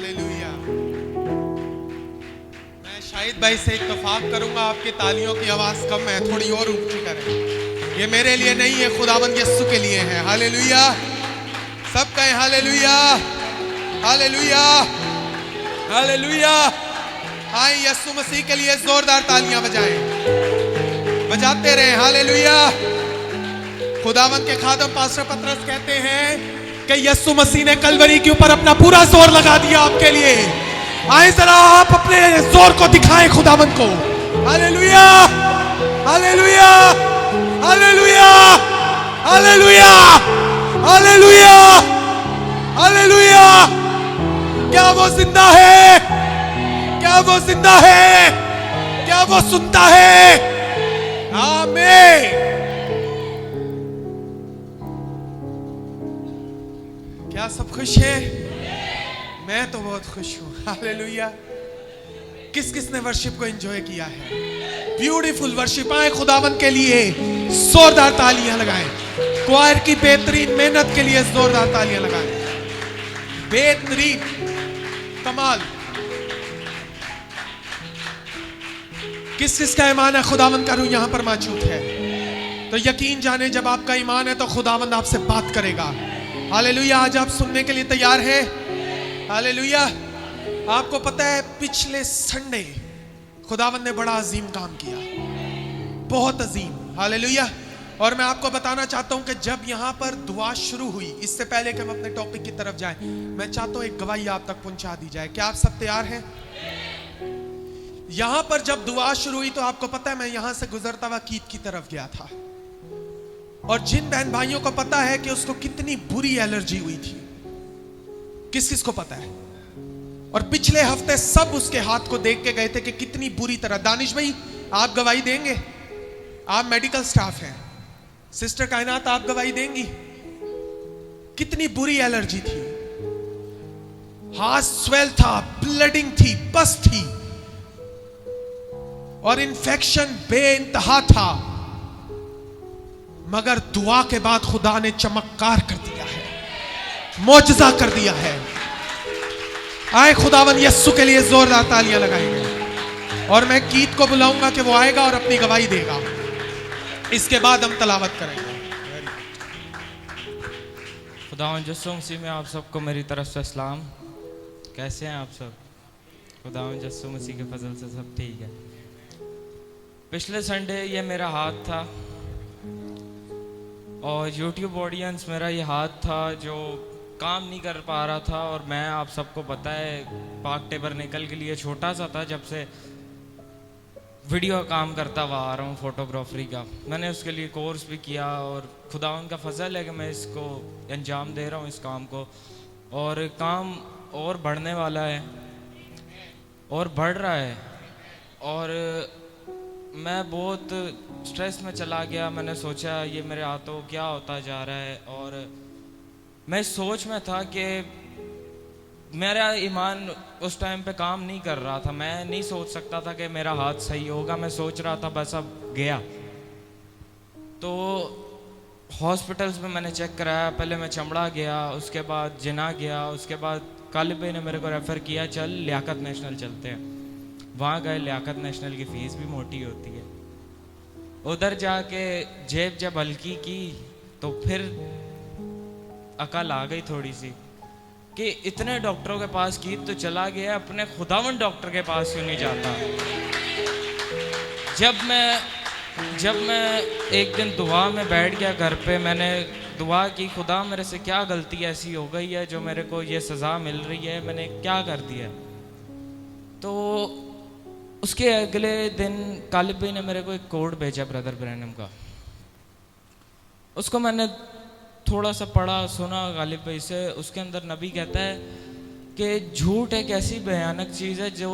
Hallelujah. मैं शाहिद भाई से इत्तेफाक करूंगा, आपकी तालियों की आवाज कम है, थोड़ी और ऊंची करें। ये मेरे लिए नहीं है, खुदावंद यीशु के लिए है। हालेलुया। सब कहें हालेलुया, हालेलुया, हालेलुया। आए यीशु मसीह के लिए जोरदार तालियां बजाएं, बजाते रहें। हालेलुया। खुदावंद के खादम पास्टर पतरस कहते हैं कि यीशु मसीह ने कलवरी के ऊपर अपना पूरा जोर लगा दिया आपके लिए। आए जरा आप अपने जोर को दिखाएं खुदावंद को। Hallelujah, hallelujah, hallelujah, hallelujah, hallelujah, hallelujah. क्या वो जिंदा है? क्या वो जिंदा है? क्या वो सुनता है? आमीन। क्या सब खुश हैं? मैं तो बहुत खुश हूं। हालेलुया। किस किस ने वर्शिप को एंजॉय किया है? Beautiful worship. आए खुदावंद के लिए जोरदार तालियां लगाएं। क्वायर की बेहतरीन मेहनत के लिए जोरदार तालियां लगाएं। बेहतरीन, कमाल। किस किस का ईमान है खुदावंद का रूह यहां पर मौजूद है? तो यकीन जाने जब आपका ईमान है तो खुदावंद आपसे बात करेगा। हालेलुया। आज आप सुनने के लिए तैयार हैं? हालेलुया। आपको पता है पिछले संडे खुदावंद ने बड़ा अजीम काम किया, बहुत अजीम। हालेलुया। और मैं आपको बताना चाहता हूं कि जब यहां पर दुआ शुरू हुई, इससे पहले कि हम अपने टॉपिक की तरफ जाएं, मैं चाहता हूं एक गवाही आप तक पहुंचा दी जाए। क्या आप सब तैयार हैं? यहां पर जब दुआ शुरू हुई तो आपको पता है मैं यहां से गुजरता हुआ कीद की तरफ गया था, और जिन बहन भाइयों को पता है कि उसको कितनी बुरी एलर्जी हुई थी, किस किस को पता है? और पिछले हफ्ते सब उसके हाथ को देख के गए थे कि कितनी बुरी तरह। दानिश भाई आप गवाही देंगे, आप मेडिकल स्टाफ हैं। सिस्टर कायनात आप गवाही देंगी, कितनी बुरी एलर्जी थी। हाथ स्वेल था, ब्लडिंग थी, पस थी, और इन्फेक्शन बेइंतहा था। मगर दुआ के बाद खुदा ने चमत्कार कर दिया है, मौजज़ा कर दिया है। आए खुदावन यीशु के लिए जोरदार तालियां लगाएंगे, और मैं कीत को बुलाऊंगा कि वो आएगा और अपनी गवाही देगा। इसके बाद हम तलावत करेंगे। खुदावन यीशु मसीह में आप सबको मेरी तरफ से सलाम। कैसे हैं आप सब? खुदावन यीशु मसीह के फजल से सब ठीक है। पिछले संडे ये मेरा हाथ था, और YouTube ऑडियंस मेरा ये हाथ था जो काम नहीं कर पा रहा था। और मैं, आप सबको पता है, पाक टेबरनेकल के लिए छोटा सा था जब से वीडियो काम करता हुआ आ रहा हूँ, फोटोग्राफरी का। मैंने उसके लिए कोर्स भी किया, और खुदा उनका फजल है कि मैं इसको अंजाम दे रहा हूँ, इस काम को। और काम और बढ़ने वाला है, और बढ़ रहा है। और मैं बहुत स्ट्रेस में चला गया। मैंने सोचा ये मेरे हाथों क्या होता जा रहा है, और मैं सोच में था कि मेरा ईमान उस टाइम पे काम नहीं कर रहा था। मैं नहीं सोच सकता था कि मेरा हाथ सही होगा। मैं सोच रहा था बस अब गया। तो हॉस्पिटल्स में मैंने चेक कराया। पहले मैं चमड़ा गया, उसके बाद जिना गया, उसके बाद कालिबे ने मेरे को रेफ़र किया, चल लियाकत नेशनल चलते हैं। वहाँ गए। लियाकत नेशनल की फ़ीस भी मोटी होती है। उधर जाके जेब जब हल्की की तो फिर अकल आ गई थोड़ी सी कि इतने डॉक्टरों के पास की तो चला गया, अपने खुदावन डॉक्टर के पास क्यों नहीं जाता। जब मैं एक दिन दुआ में बैठ गया घर पे, मैंने दुआ की, खुदा मेरे से क्या गलती ऐसी हो गई है जो मेरे को ये सज़ा मिल रही है, मैंने क्या कर दिया। तो उसके अगले दिन कालिब भाई ने मेरे को एक कोड भेजा ब्रदर ब्रैनम का। उसको मैंने थोड़ा सा पढ़ा, सुना गालिब भाई से। उसके अंदर नबी कहता है कि झूठ एक ऐसी भयानक चीज़ है जो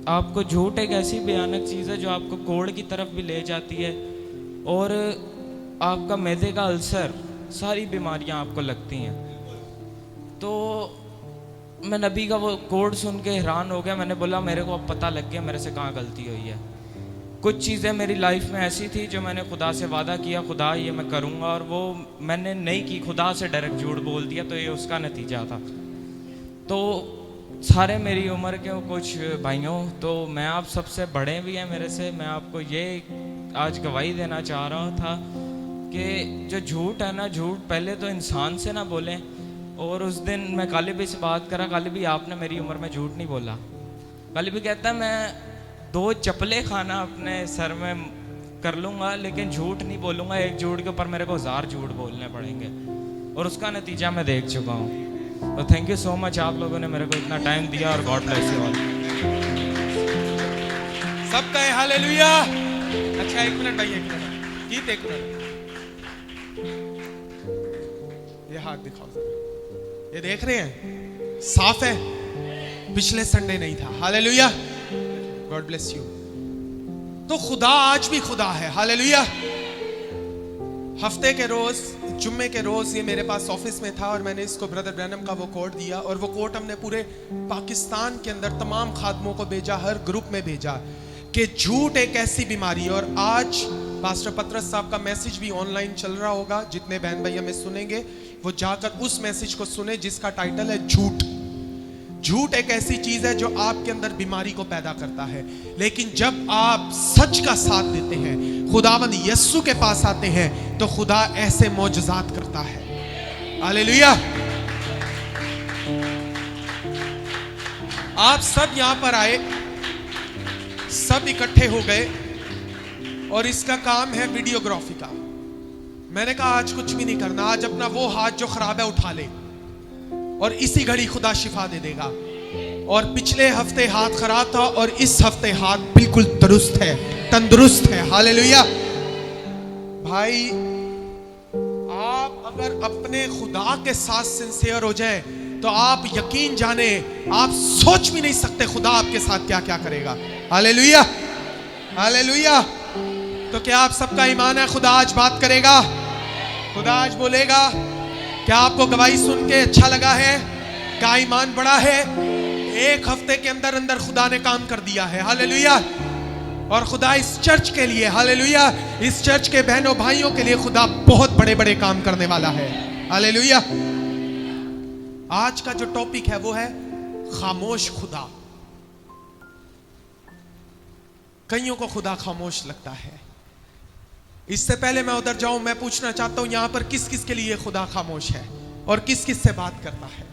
आपको झूठ एक ऐसी भयानक चीज़ है जो आपको कोड़ की तरफ भी ले जाती है, और आपका मैदे का अल्सर, सारी बीमारियां आपको लगती हैं। तो मैं नबी का वो कोड सुन के हैरान हो गया। मैंने बोला मेरे को अब पता लग गया मेरे से कहाँ गलती हुई है। कुछ चीज़ें मेरी लाइफ में ऐसी थी जो मैंने खुदा से वादा किया, खुदा ये मैं करूँगा, और वो मैंने नहीं की, खुदा से डायरेक्ट झूठ बोल दिया, तो ये उसका नतीजा था। तो सारे मेरी उम्र के कुछ भाइयों, तो मैं आप सबसे बड़े भी हैं मेरे से, मैं आपको ये आज गवाही देना चाह रहा था कि जो झूठ है ना, झूठ पहले तो इंसान से ना बोलें। और उस दिन मैं काली भी से बात करा, काली भी आपने मेरी उम्र में झूठ नहीं बोला। काली भी कहता है मैं 2 चप्पलें खाना अपने सर में कर लूँगा लेकिन झूठ नहीं बोलूँगा, एक झूठ के ऊपर मेरे को 1000 झूठ बोलने पड़ेंगे, और उसका नतीजा मैं देख चुका हूँ। तो थैंक यू सो मच, आप लोगों ने मेरे को इतना टाइम दिया, और गॉड ब्लेस यू ऑल। सब कहे हालेलुया। अच्छा 1 मिनट भाई, 1 मिनट गीत, 1 मिनट। ये हाथ दिखाओ जरा, ये देख रहे हैं साफ है, पिछले संडे नहीं था। Hallelujah, God bless you. तो खुदा आज भी खुदा है। हालेलुया। हफ्ते के रोज, जुम्मे के रोज ये मेरे पास ऑफिस में था और मैंने इसको ब्रदर ब्रैनम का वो कोट दिया, और वो कोट हमने पूरे पाकिस्तान के अंदर तमाम खादमों को भेजा, हर ग्रुप में भेजा कि झूठ एक ऐसी बीमारी है। और आज पास्टर पतरस साहब का मैसेज भी ऑनलाइन चल रहा होगा, जितने बहन भाई हमें सुनेंगे वो जाकर उस मैसेज को सुने जिसका टाइटल है झूठ। झूठ एक ऐसी चीज है जो आपके अंदर बीमारी को पैदा करता है, लेकिन जब आप सच का साथ देते हैं, खुदावंद यस्सु के पास आते हैं, तो खुदा ऐसे मौजज़ात करता है। हालेलुया। आप सब यहां पर आए, सब इकट्ठे हो गए, और इसका काम है वीडियोग्राफी का। मैंने कहा आज कुछ भी नहीं करना, आज अपना वो हाथ जो खराब है उठा ले, और इसी घड़ी खुदा शिफा दे देगा। और पिछले हफ्ते हाथ खराब था और इस हफ्ते हाथ बिल्कुल दुरुस्त है, तंदुरुस्त है। हालेलुया। भाई आप अगर अपने खुदा के साथ सिंसियर हो जाए तो आप यकीन जाने, आप सोच भी नहीं सकते खुदा आपके साथ क्या क्या करेगा। Hallelujah, hallelujah. तो क्या आप सबका ईमान है खुदा आज बात करेगा, खुदा आज बोलेगा? क्या आपको गवाही सुन के अच्छा लगा है? क्या ईमान बड़ा है? 1 हफ्ते के अंदर अंदर खुदा ने काम कर दिया है। हालेलुया। और खुदा इस चर्च के लिए, हालेलुया, इस चर्च के बहनों भाइयों के लिए खुदा बहुत बड़े बड़े काम करने वाला है। हालेलुया। आज का जो टॉपिक है वो है खामोश खुदा। कईयों को खुदा खामोश लगता है। इससे पहले मैं उधर जाऊं, मैं पूछना चाहता हूं यहां पर किस किस के लिए खुदा खामोश है और किस किस से बात करता है?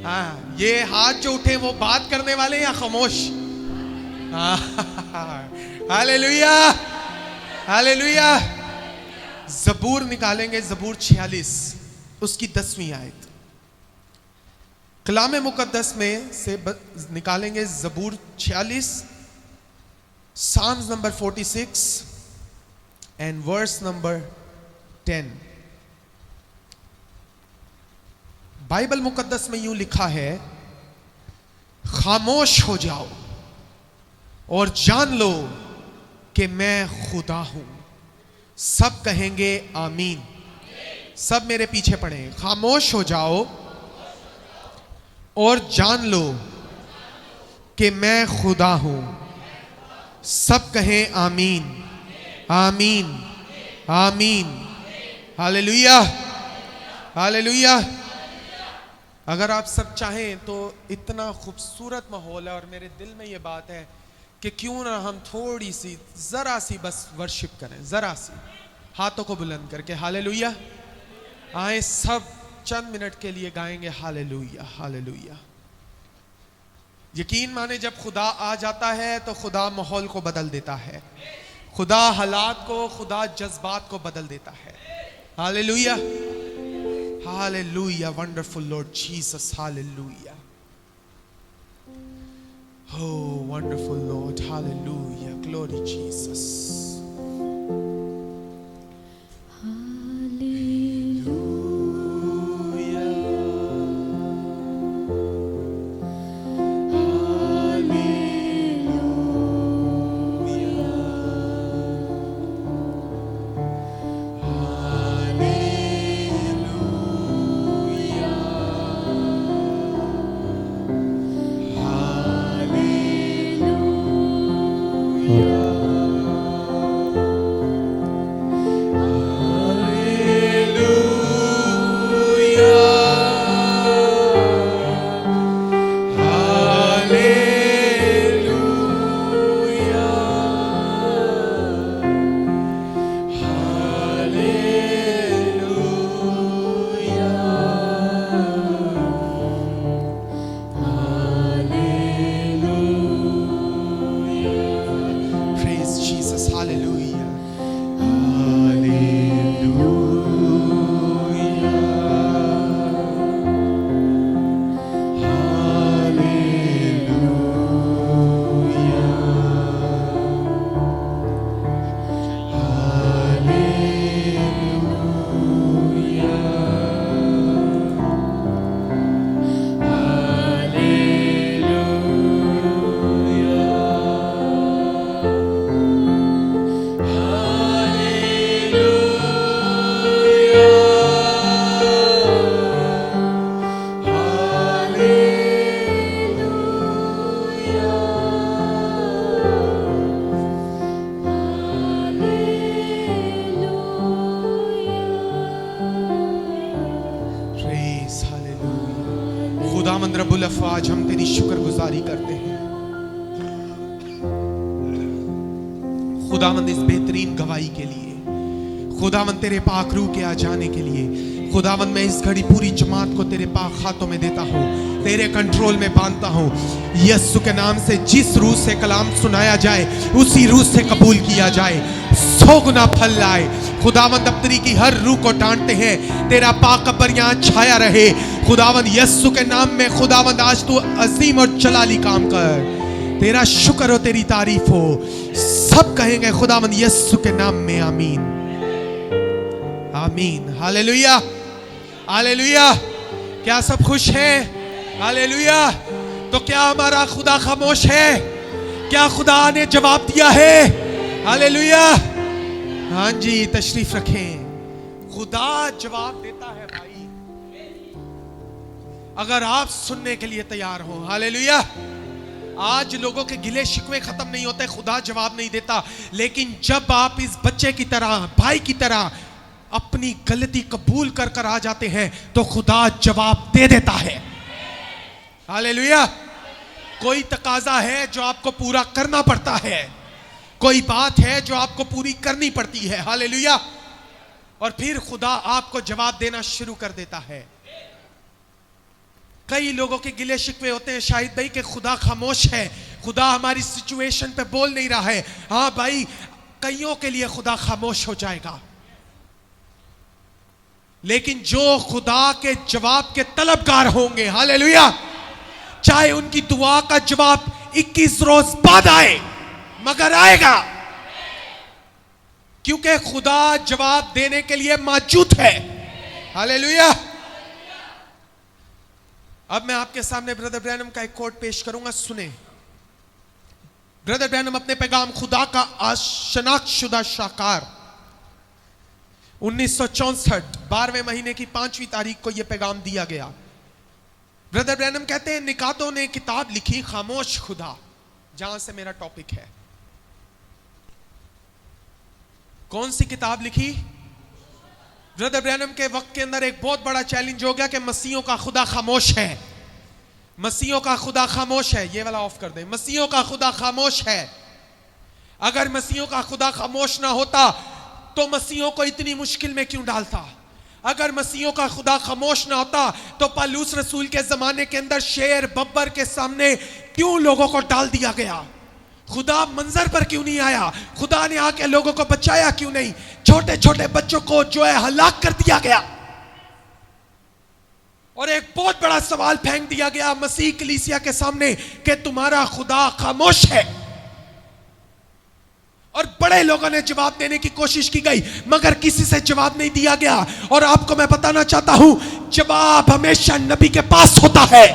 हाँ, ये हाथ जो उठे वो बात करने वाले या खामोश? Hallelujah, hallelujah. जबूर निकालेंगे, जबूर 46 उसकी 10वीं आयत। कलाम मुकद्दस में से निकालेंगे जबूर 46, Psalms number 46 and verse number 10। Bible मुकद्दस में यूं लिखा है, खामोश हो जाओ और जान लो कि मैं खुदा हूं। सब कहेंगे आमीन। सब मेरे पीछे पढ़े, खामोश हो जाओ और जान लो कि मैं खुदा हूं। सब कहें आमीन, आमीन, आमीन। Hallelujah, hallelujah. अगर आप सब चाहें तो इतना खूबसूरत माहौल है और मेरे दिल में ये बात है कि क्यों ना हम थोड़ी सी, जरा सी बस वर्शिप करें, जरा सी, हाथों को बुलंद करके। हालेलुया। आए सब चंद मिनट के लिए गाएंगे हालेलुया, हालेलुया। यकीन माने जब खुदा आ जाता है तो खुदा माहौल को बदल देता है, खुदा हालात को, खुदा जज्बात को बदल देता है। Hallelujah, hallelujah. Wonderful Lord Jesus, hallelujah. Oh, wonderful Lord, hallelujah, glory Jesus. Hallelujah. खुदावंद रब्बुल अफ़वाज, हम तेरी शुक्रगुजारी करते हैं खुदावंद इस बेहतरीन गवाही के लिए, खुदावंद तेरे पाक रूह के आ जाने के लिए। खुदावंद मैं इस घड़ी पूरी जमात को तेरे पाक हाथों में देता हूँ, तेरे कंट्रोल में बांधता हूँ। यीशु के नाम से जिस रूह से कलाम सुनाया जाए उसी रूह से कबूल किया जाए, 100 गुना फल लाए। खुदावंद अपनी की हर रूह को डांटते हैं, तेरा पाक अब्बर यहाँ छाया रहे। खुदावंद यीशु के नाम में खुदावंद आज तू अजीम और जलाली काम कर, तेरा शुक्र हो, तेरी तारीफ हो। सब कहेंगे खुदावंद यीशु के नाम में आमीन, आमीन। Hallelujah, hallelujah. क्या सब खुश हैं? हालेलुया। तो क्या हमारा खुदा खामोश है? क्या खुदा ने जवाब दिया है? हालेलुया। हाँ जी, तशरीफ रखें। खुदा जवाब देता है भाई, अगर आप सुनने के लिए तैयार हो। हालेलुया। आज लोगों के गिले शिकवे खत्म नहीं होते, खुदा जवाब नहीं देता, लेकिन जब आप इस बच्चे की तरह, भाई की तरह अपनी गलती कबूल कर कर आ जाते हैं तो खुदा जवाब दे देता है। हालेलुया। कोई तकाजा है जो आपको पूरा करना पड़ता है, कोई बात है जो आपको पूरी करनी पड़ती है। हालेलुया। और फिर खुदा आपको जवाब देना शुरू कर देता है। कई लोगों के गिले शिकवे होते हैं शाहिद भाई कि खुदा खामोश है, खुदा हमारी सिचुएशन पे बोल नहीं रहा है। हाँ भाई, कईयों के लिए खुदा खामोश हो जाएगा, लेकिन जो खुदा के जवाब के तलबगार होंगे, हालेलुया, चाहे उनकी दुआ का जवाब 21 रोज बाद आए, मगर आएगा, क्योंकि खुदा जवाब देने के लिए मौजूद है। हालेलुया। अब मैं आपके सामने ब्रदर ब्रैनम का एक कोट पेश करूंगा, सुने। ब्रदर ब्रैनम अपने पैगाम खुदा का शनाख्तशुदा शाकार 1964 12वें महीने की 5वीं तारीख को यह पैगाम दिया गया। ब्रदर ब्रैनम कहते हैं, निकातों ने किताब लिखी खामोश खुदा, जहां से मेरा टॉपिक है। कौन सी किताब लिखी? ब्रदर ब्रैनम के वक्त के अंदर एक बहुत बड़ा चैलेंज हो गया कि मसीहों का खुदा खामोश है, मसीहों का खुदा खामोश है। ये वाला ऑफ कर दें। मसीहों का खुदा खामोश है। अगर मसीहों का खुदा खामोश ना होता तो मसीहों को इतनी मुश्किल में क्यों डालता? अगर मसीहों का खुदा खामोश ना होता तो पौलुस रसूल के जमाने के अंदर शेर बब्बर के सामने क्यों लोगों को डाल दिया गया? खुदा मंजर पर क्यों नहीं आया? खुदा ने आके लोगों को बचाया क्यों नहीं? छोटे छोटे बच्चों को जो है हलाक कर दिया गया, और एक बहुत बड़ा सवाल फेंक दिया गया मसीह कलीसिया के सामने कि तुम्हारा खुदा खामोश है। और बड़े लोगों ने जवाब देने की कोशिश की गई, मगर किसी से जवाब नहीं दिया गया। और आपको मैं बताना चाहता हूं, जवाब हमेशा नबी के पास होता है,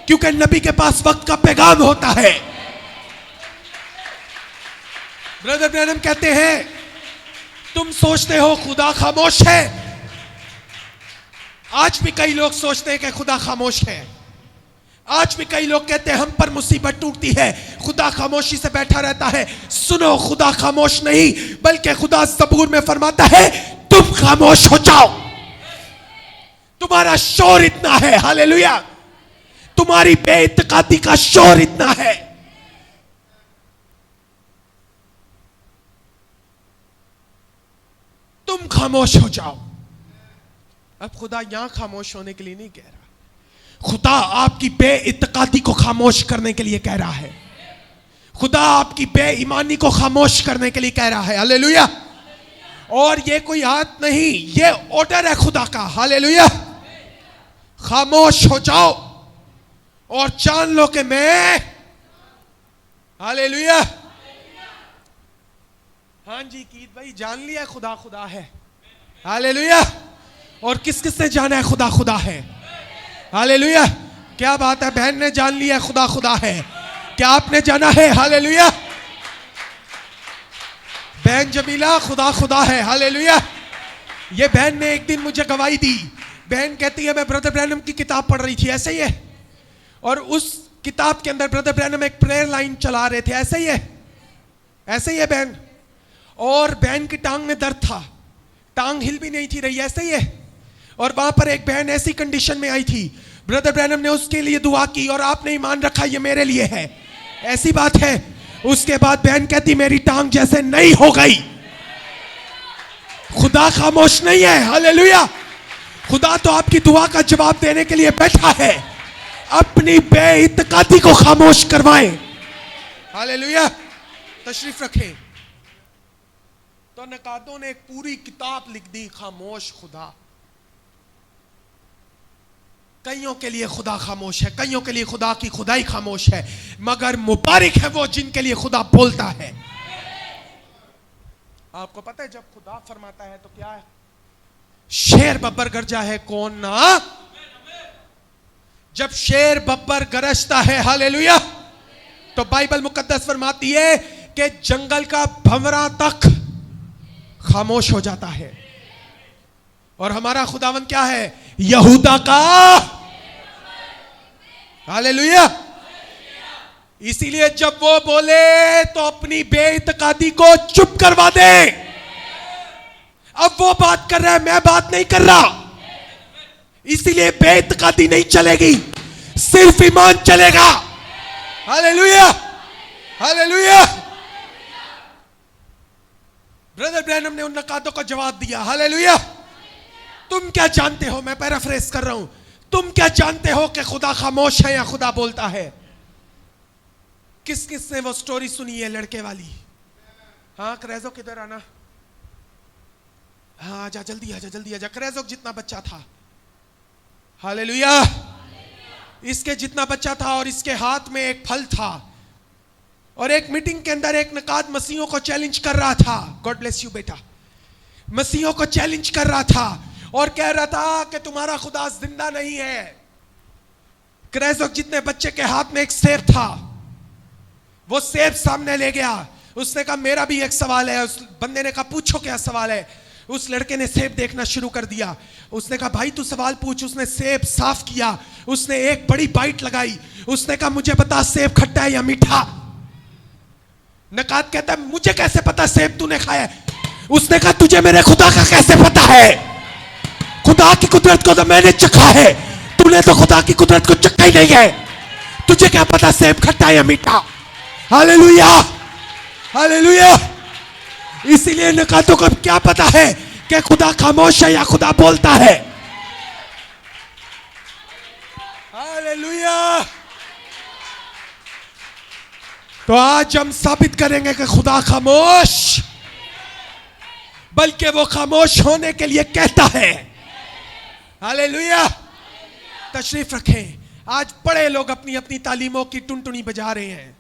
क्योंकि नबी के पास वक्त का पैगाम होता है। ब्रदर ब्रैनम कहते हैं, तुम सोचते हो खुदा खामोश है। आज भी कई लोग सोचते हैं कि खुदा खामोश है। आज भी कई लोग कहते हैं हम पर मुसीबत टूटती है, खुदा खामोशी से बैठा रहता है। सुनो, खुदा खामोश नहीं, बल्कि खुदा ज़बूर में फरमाता है, तुम खामोश हो जाओ। तुम्हारा शोर इतना है, हालेलुया, तुम्हारी बेइत्तेकादी का शोर इतना है। तुम खामोश हो जाओ। अब खुदा यहां खामोश होने के लिए नहीं कह रहा, खुदा आपकी बेइत्तेकादी को खामोश करने के लिए कह रहा है। खुदा आपकी बेईमानी को खामोश करने के लिए कह रहा है। हालेलुया। और ये कोई हाथ नहीं, ये ऑर्डर है खुदा का। हालेलुया। खामोश हो जाओ और जान लो कि मैं, हालेलुया, हाँ जी कीद भाई, जान लिया खुदा खुदा है। हालेलुया। और किस किस ने जाना है खुदा खुदा है? हालेलुया। क्या बात है, बहन ने जान लिया खुदा खुदा है। क्या आपने जाना है? हालेलुया। बहन जमीला, खुदा खुदा है। हालेलुया। ये बहन ने एक दिन मुझे गवाही दी। बहन कहती है, मैं ब्रदर ब्रैनम की किताब पढ़ रही थी, ऐसे ही है, और उस किताब के अंदर ब्रदर ब्रैनम एक प्रेयर लाइन चला रहे थे, ऐसे ही है, ऐसे ही है बहन। और बहन की टांग में दर्द था, टांग हिल भी नहीं थी रही, ऐसे ही है। और वहां पर एक बहन ऐसी कंडीशन में आई थी, ब्रदर ब्रैनम ने उसके लिए दुआ की और आपने ईमान रखा ये मेरे लिए है, ऐसी बात है। उसके बाद बहन कहती मेरी टांग जैसे नहीं हो गई। खुदा खामोश नहीं है, हालेलुया। खुदा तो आपकी दुआ का जवाब देने के लिए बैठा है। अपनी बेइत्कादी को खामोश करवाएं, हालेलुया। तशरीफ रखें। तो नकादों ने एक पूरी किताब लिख दी, खामोश खुदा। कईयों के लिए खुदा खामोश है, कईयों के लिए खुदा की खुदाई खामोश है, मगर मुबारक है वो जिनके लिए खुदा बोलता है। आपको पता है जब खुदा फरमाता है तो क्या है? शेर बब्बर गरजा है कौन ना। जब शेर बब्बर गरजता है, हालेलुया, तो बाइबल मुकद्दस फरमाती है कि जंगल का भंवरा तक खामोश हो जाता है। और हमारा खुदावन क्या है? यहूदा का, हालेलुया। इसीलिए जब वो बोले तो अपनी बेइत्कादी को चुप करवा दे। अब वो बात कर रहा है, मैं बात नहीं कर रहा, इसीलिए बेइत्कादी नहीं चलेगी, सिर्फ ईमान चलेगा। Hallelujah, hallelujah. ब्रदर ब्रैनम ने उन नकादों को जवाब दिया, हालेलुया। तुम क्या जानते हो, मैं पैराफ्रेज कर रहा हूं, तुम क्या जानते हो कि खुदा खामोश है या खुदा बोलता है? किस किस ने वो स्टोरी सुनी है लड़के वाली? हाँ क्रेजो किधर आना, हाँ आजा जल्दी, आजा जल्दी आजा। क्रेजो जितना बच्चा था, हालेलुया, इसके जितना बच्चा था और इसके हाथ में एक फल था। और एक मीटिंग के अंदर एक नकाद मसीहों को चैलेंज कर रहा था। गॉड ब्लेस यू बेटा। मसीहों को चैलेंज कर रहा था और कह रहा था कि तुम्हारा खुदा जिंदा नहीं है। क्रेजो जितने बच्चे के हाथ में एक सेब था, वो सेब सामने ले गया। उसने कहा मेरा भी एक सवाल है। उस बंदे ने कहा पूछो क्या सवाल है। उस लड़के ने सेब देखना शुरू कर दिया। उसने कहा भाई तू सवाल पूछ। उसने सेब साफ किया, उसने एक बड़ी बाइट लगाई। उसने कहा मुझे बता सेब खट्टा है या मीठा। नकाद कहता है मुझे कैसे पता सेब तूने खाया है। उसने कहा तुझे मेरे खुदा का कैसे पता है? खुदा की कुदरत को तो मैंने चखा है, तूने तो खुदा की कुदरत को चखा ही नहीं है, तुझे क्या पता सेब खट्टा है या मीठा। Hallelujah, hallelujah. इसीलिए नकादों को क्या पता है कि खुदा खामोश है या खुदा बोलता है। हालेलुया। तो आज हम साबित करेंगे कि खुदा खामोश, बल्कि वो खामोश होने के लिए कहता है। हालेलुया। तशरीफ रखें। आज बड़े लोग अपनी अपनी तालीमों की टुनटुनी बजा रहे हैं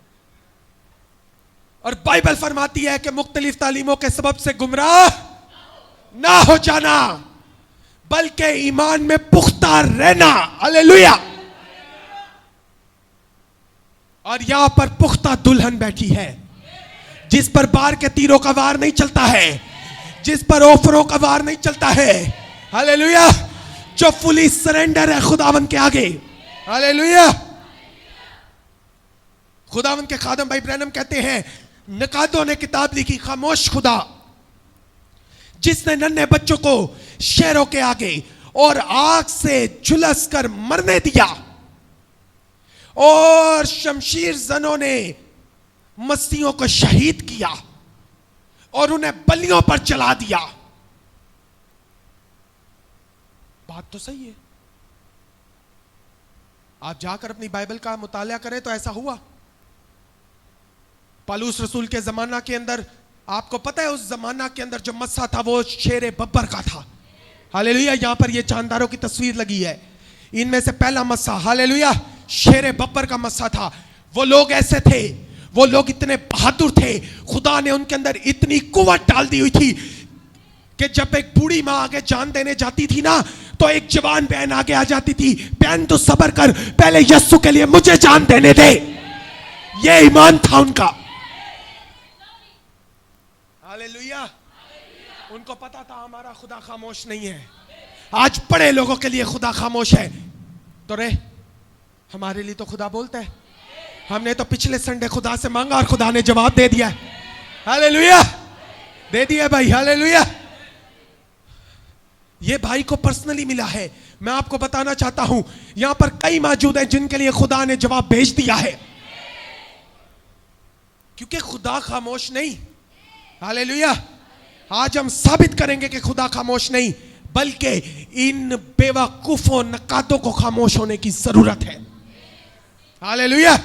और बाइबल फरमाती है कि मुख्तलिफ तालीमों के सबब से गुमराह ना हो जाना, बल्कि ईमान में पुख्ता रहना। हालेलुया। और यहां पर पुख्ता दुल्हन बैठी है, जिस पर बार के तीरों का वार नहीं चलता है, जिस पर ऑफरों का वार नहीं चलता है। हालेलुया। जो फुली सरेंडर है खुदावन के आगे। हालेलुया। खुदावन के खादम भाई ब्रैनम कहते हैं नकादों ने किताब लिखी, खामोश खुदा, जिसने नन्हे बच्चों को शेरों के आगे और आग से झुलस कर मरने दिया और शमशीर जनों ने मसीहों को शहीद किया और उन्हें बलियों पर चला दिया। बात तो सही है। आप जाकर अपनी बाइबल का मुताला करें तो ऐसा हुआ। पालूस रसूल के जमाना के अंदर, आपको पता है उस जमाना के अंदर जो मस्सा था वो शेर बब्बर का था। हालेलुया। यहां पर ये चांदारों की तस्वीर लगी है। इनमें से पहला मस्सा, हालेलुया, शेर बब्बर का मस्सा था। वो लोग ऐसे थे, वो लोग इतने बहादुर थे, खुदा ने उनके अंदर इतनी कुव्वत डाल दी हुई थी कि जब एक बूढ़ी मां आगे जान देने जाती थी ना, तो एक जवान बहन आगे आ जाती थी, बहन तो सब्र कर, पहले यस्सु के लिए मुझे जान देने दे। ये ईमान था उनका। हालेलुया। उनको पता था हमारा खुदा खामोश नहीं है। आज बड़े लोगों के लिए खुदा खामोश है तो रे हमारे लिए तो खुदा बोलता है। हमने तो पिछले संडे खुदा से मांगा और खुदा ने जवाब दे दिया। हालेलुया। दे दिया भाई। हालेलुया। ये भाई को पर्सनली मिला है। मैं आपको बताना चाहता हूं, यहां पर कई मौजूद हैं जिनके लिए खुदा ने जवाब भेज दिया है, क्योंकि खुदा खामोश नहीं। हालेलुया। आज हम साबित करेंगे कि खुदा खामोश नहीं, बल्कि इन बेवकूफों नकातों को खामोश होने की जरूरत है। हालेलुया।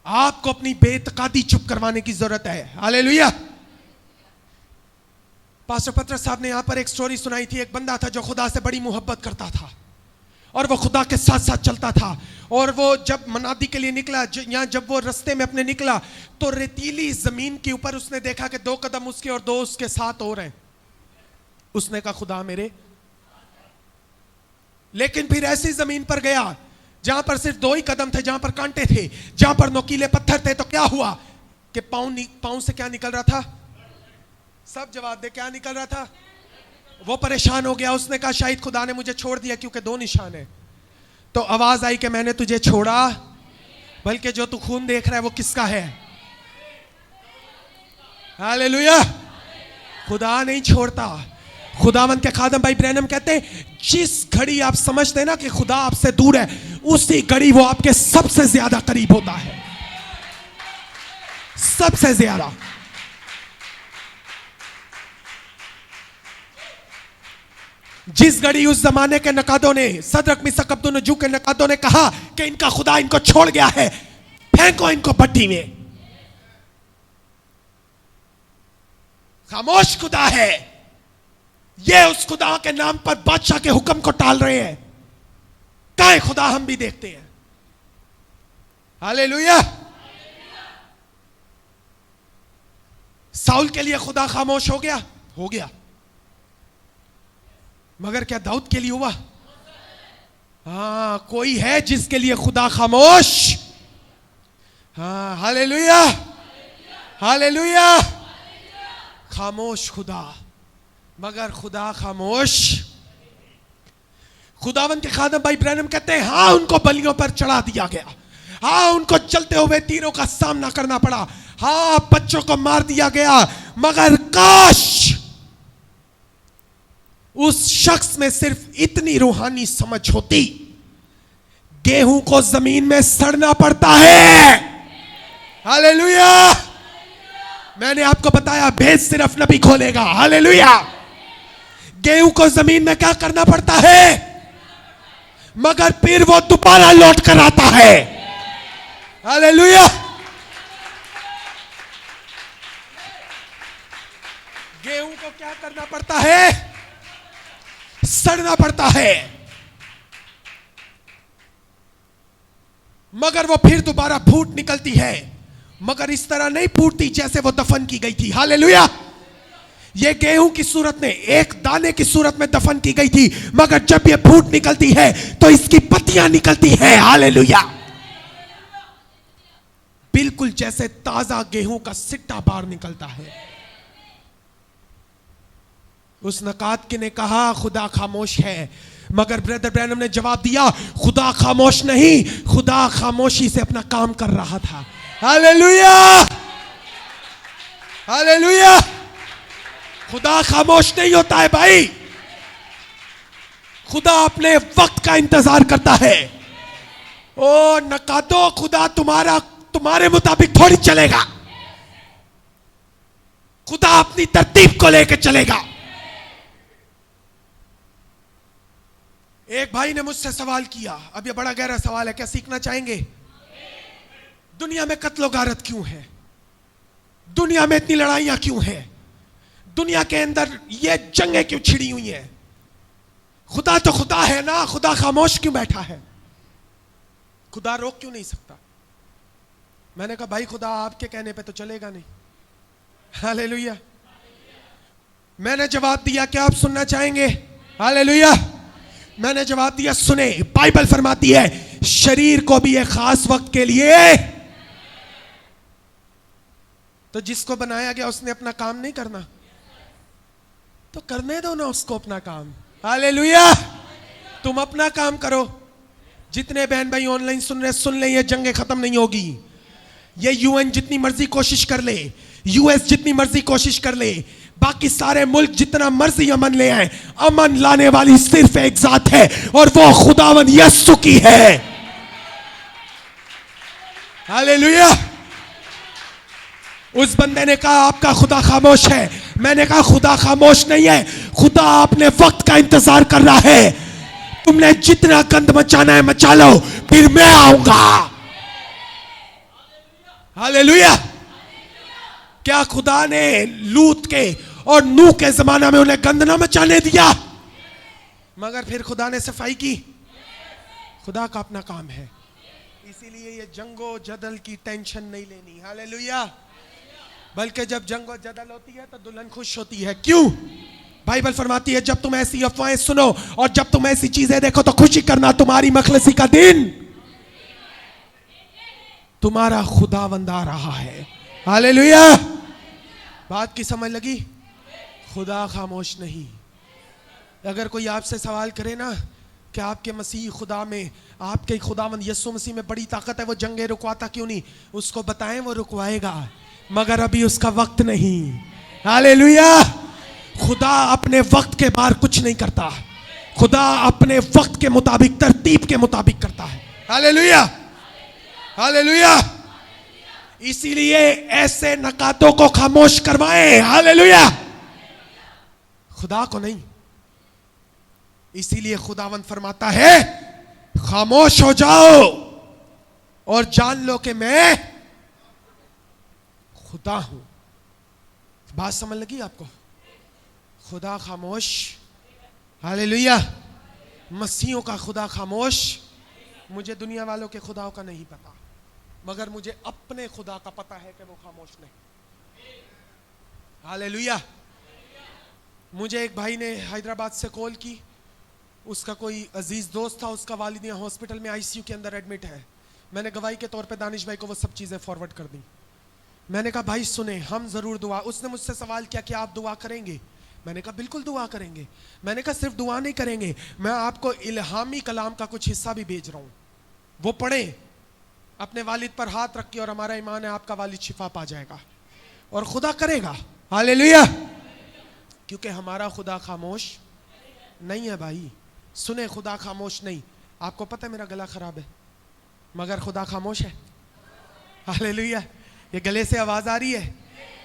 आपको अपनी बेतकादी चुप करवाने की जरूरत है। हालेलुया। पास्टर पतरस साहब ने यहां पर एक स्टोरी सुनाई थी। एक बंदा था जो खुदा से बड़ी मोहब्बत करता था और वो खुदा के साथ साथ चलता था। और वो जब मनादी के लिए निकला, या जब वो रास्ते में अपने निकला, तो रेतीली जमीन के ऊपर उसने देखा कि 2 कदम उसके और 2 उसके साथ और हैं। उसने कहा खुदा मेरे, लेकिन फिर ऐसी जमीन पर गया जहां पर सिर्फ 2 ही कदम थे, जहां पर कांटे थे, जहां पर नुकीले पत्थर थे। तो क्या हुआ कि पांव से क्या निकल रहा था? सब जवाब दे, क्या निकल रहा था? वो परेशान हो गया। उसने कहा शायद खुदा ने मुझे छोड़ दिया क्योंकि 2 निशान है। तो आवाज आई कि मैंने तुझे छोड़ा, बल्कि जो तू खून देख रहा है वो किसका है? हालेलुया। खुदा नहीं छोड़ता। खुदावंद के खादम भाई ब्रैनम कहते हैं, जिस घड़ी आप समझते हैं ना कि खुदा आपसे दूर है, उसी घड़ी वो आपके सबसे ज्यादा करीब होता है। सबसे ज्यादा। जिस घड़ी उस जमाने के नकादों ने, सदरक मिसक अब्दुन्नजू के नकादों ने कहा कि इनका खुदा इनको छोड़ गया है, फेंको इनको भट्टी में, खामोश खुदा है। ये उस खुदा के नाम पर बादशाह के हुक्म को टाल रहे हैं। काहे खुदा हम भी देखते हैं। हालेलुया। साउल के लिए खुदा खामोश हो गया, हो गया, मगर क्या दाऊद के लिए हुआ? हाँ, कोई है जिसके लिए खुदा खामोश। हाँ, हालेलुया, हालेलुया। खामोश खुदा, मगर खुदा खामोश। खुदावंद के खादम भाई ब्रैनम कहते हैं, हाँ उनको बलियों पर चढ़ा दिया गया, हाँ उनको चलते हुए तीरों का सामना करना पड़ा, हाँ बच्चों को मार दिया गया, मगर काश उस शख्स में सिर्फ इतनी रूहानी समझ होती। गेहूं को जमीन में सड़ना पड़ता है। हालेलुया। मैंने आपको बताया, भेद सिर्फ नबी खोलेगा। हालेलुया। गेहूं को जमीन में क्या करना पड़ता है, मगर फिर वो दोबारा लौट कर आता है। हालेलुया। गेहूं को क्या करना पड़ता है? सड़ना पड़ता है, मगर वो फिर दोबारा फूट निकलती है, मगर इस तरह नहीं फूटती जैसे वो दफन की गई थी। हालेलुया। ये गेहूं की सूरत में, एक दाने की सूरत में दफन की गई थी, मगर जब ये फूट निकलती है तो इसकी पत्तियां निकलती है। हालेलुया। बिल्कुल जैसे ताजा गेहूं का सिट्टा बाहर निकलता है। उस नकात के ने कहा खुदा खामोश है, मगर ब्रदर ब्रैनम ने जवाब दिया, खुदा खामोश नहीं, खुदा खामोशी से अपना काम कर रहा था। Hallelujah, hallelujah. खुदा खामोश नहीं होता है भाई, खुदा अपने वक्त का इंतजार करता है। ओ नकातो, खुदा तुम्हारे मुताबिक थोड़ी चलेगा, खुदा अपनी तरतीब को लेकर चलेगा। एक भाई ने मुझसे सवाल किया, अब ये बड़ा गहरा सवाल है, क्या सीखना चाहेंगे? दुनिया में कत्लो गारत क्यों है? दुनिया में इतनी लड़ाइयां क्यों हैं? दुनिया के अंदर ये जंगें क्यों छिड़ी हुई हैं? खुदा तो खुदा है ना, खुदा खामोश क्यों बैठा है? खुदा रोक क्यों नहीं सकता? मैंने कहा भाई खुदा आपके कहने पे तो चलेगा नहीं। हालेलुया। मैंने जवाब दिया, क्या आप सुनना चाहेंगे? हालेलुया। मैंने जवाब दिया, सुने, बाइबल फरमाती है शरीर को भी एक खास वक्त के लिए, तो जिसको बनाया गया उसने अपना काम नहीं करना, तो करने दो ना उसको अपना काम। हालेलुया। तुम अपना काम करो। जितने बहन भाई ऑनलाइन सुन रहे, सुन ले, ये जंगें खत्म नहीं होगी। ये यूएन जितनी मर्जी कोशिश कर ले, यूएस जितनी मर्जी कोशिश कर ले, बाकी सारे मुल्क जितना मर्जी अमन ले आए, अमन लाने वाली सिर्फ एक जात है और वो खुदावन यस्सु की है। हालेलुया। उस बंदे ने कहा आपका खुदा खामोश है। मैंने कहा खुदा खामोश नहीं है, खुदा अपने वक्त का इंतजार कर रहा है। तुमने जितना गंद मचाना है मचा लो, फिर मैं आऊंगा। हालेलुया। क्या खुदा ने लूत के और नूह के जमाना में उन्हें गंद ना मचाने दिया? मगर फिर खुदा ने सफाई की। खुदा का अपना काम है, इसीलिए ये जंगो जदल की टेंशन नहीं लेनी। हालेलुया। बल्कि जब जंगो जदल होती है तो दुल्हन खुश होती है। क्यों? बाइबल फरमाती है जब तुम ऐसी अफवाहें सुनो और जब तुम ऐसी चीजें देखो तो खुशी करना, तुम्हारी मखलसी का दिन तुम्हारा खुदावंद आ रहा है। हालेलुया। बात की समझ लगी? खुदा खामोश नहीं। अगर कोई आपसे सवाल करे ना कि आपके मसीह खुदा में, आपके खुदावंद यीशु मसीह में बड़ी ताकत है, वो जंगे रुकवाता क्यों नहीं? उसको बताएं, वो रुकवाएगा, मगर अभी उसका वक्त नहीं। हालेलुया। खुदा अपने वक्त के बाहर कुछ नहीं करता। खुदा अपने वक्त के मुताबिक, तरतीब के मुताबिक करता है। हालेलुया। हालेलुया। इसीलिए ऐसे नकातों को खामोश करवाएं। हालेलुया। खुदा को नहीं। इसीलिए खुदावंद फरमाता है खामोश हो जाओ और जान लो कि मैं खुदा हूं। बात समझ लगी आपको? खुदा खामोश। हालेलुया। मसीहों का खुदा खामोश। मुझे दुनिया वालों के खुदाओं का नहीं पता, मगर मुझे अपने खुदा का पता है कि वो खामोश नहीं। हालेलुया। मुझे एक भाई ने हैदराबाद से कॉल की, उसका कोई अजीज दोस्त था, उसका वालिद यहाँ हॉस्पिटल में आईसीयू के अंदर एडमिट है। मैंने गवाही के तौर पे दानिश भाई को वो सब चीज़ें फॉरवर्ड कर दी। मैंने कहा भाई सुने, हम ज़रूर दुआ। उसने मुझसे सवाल किया कि आप दुआ करेंगे? मैंने कहा बिल्कुल दुआ करेंगे। मैंने कहा सिर्फ दुआ नहीं करेंगे, मैं आपको इल्हामी कलाम का कुछ हिस्सा भी भेज रहा हूँ, वो पढ़ें, अपने वालिद पर हाथ रख के, और हमारा ईमान है आपका वालिद शिफा पा जाएगा और खुदा करेगा। हालेलुया। क्योंकि हमारा खुदा खामोश नहीं है भाई। सुने, खुदा खामोश नहीं। आपको पता है मेरा गला खराब है, मगर खुदा खामोश है। हालेलुया। ये गले से आवाज आ रही है,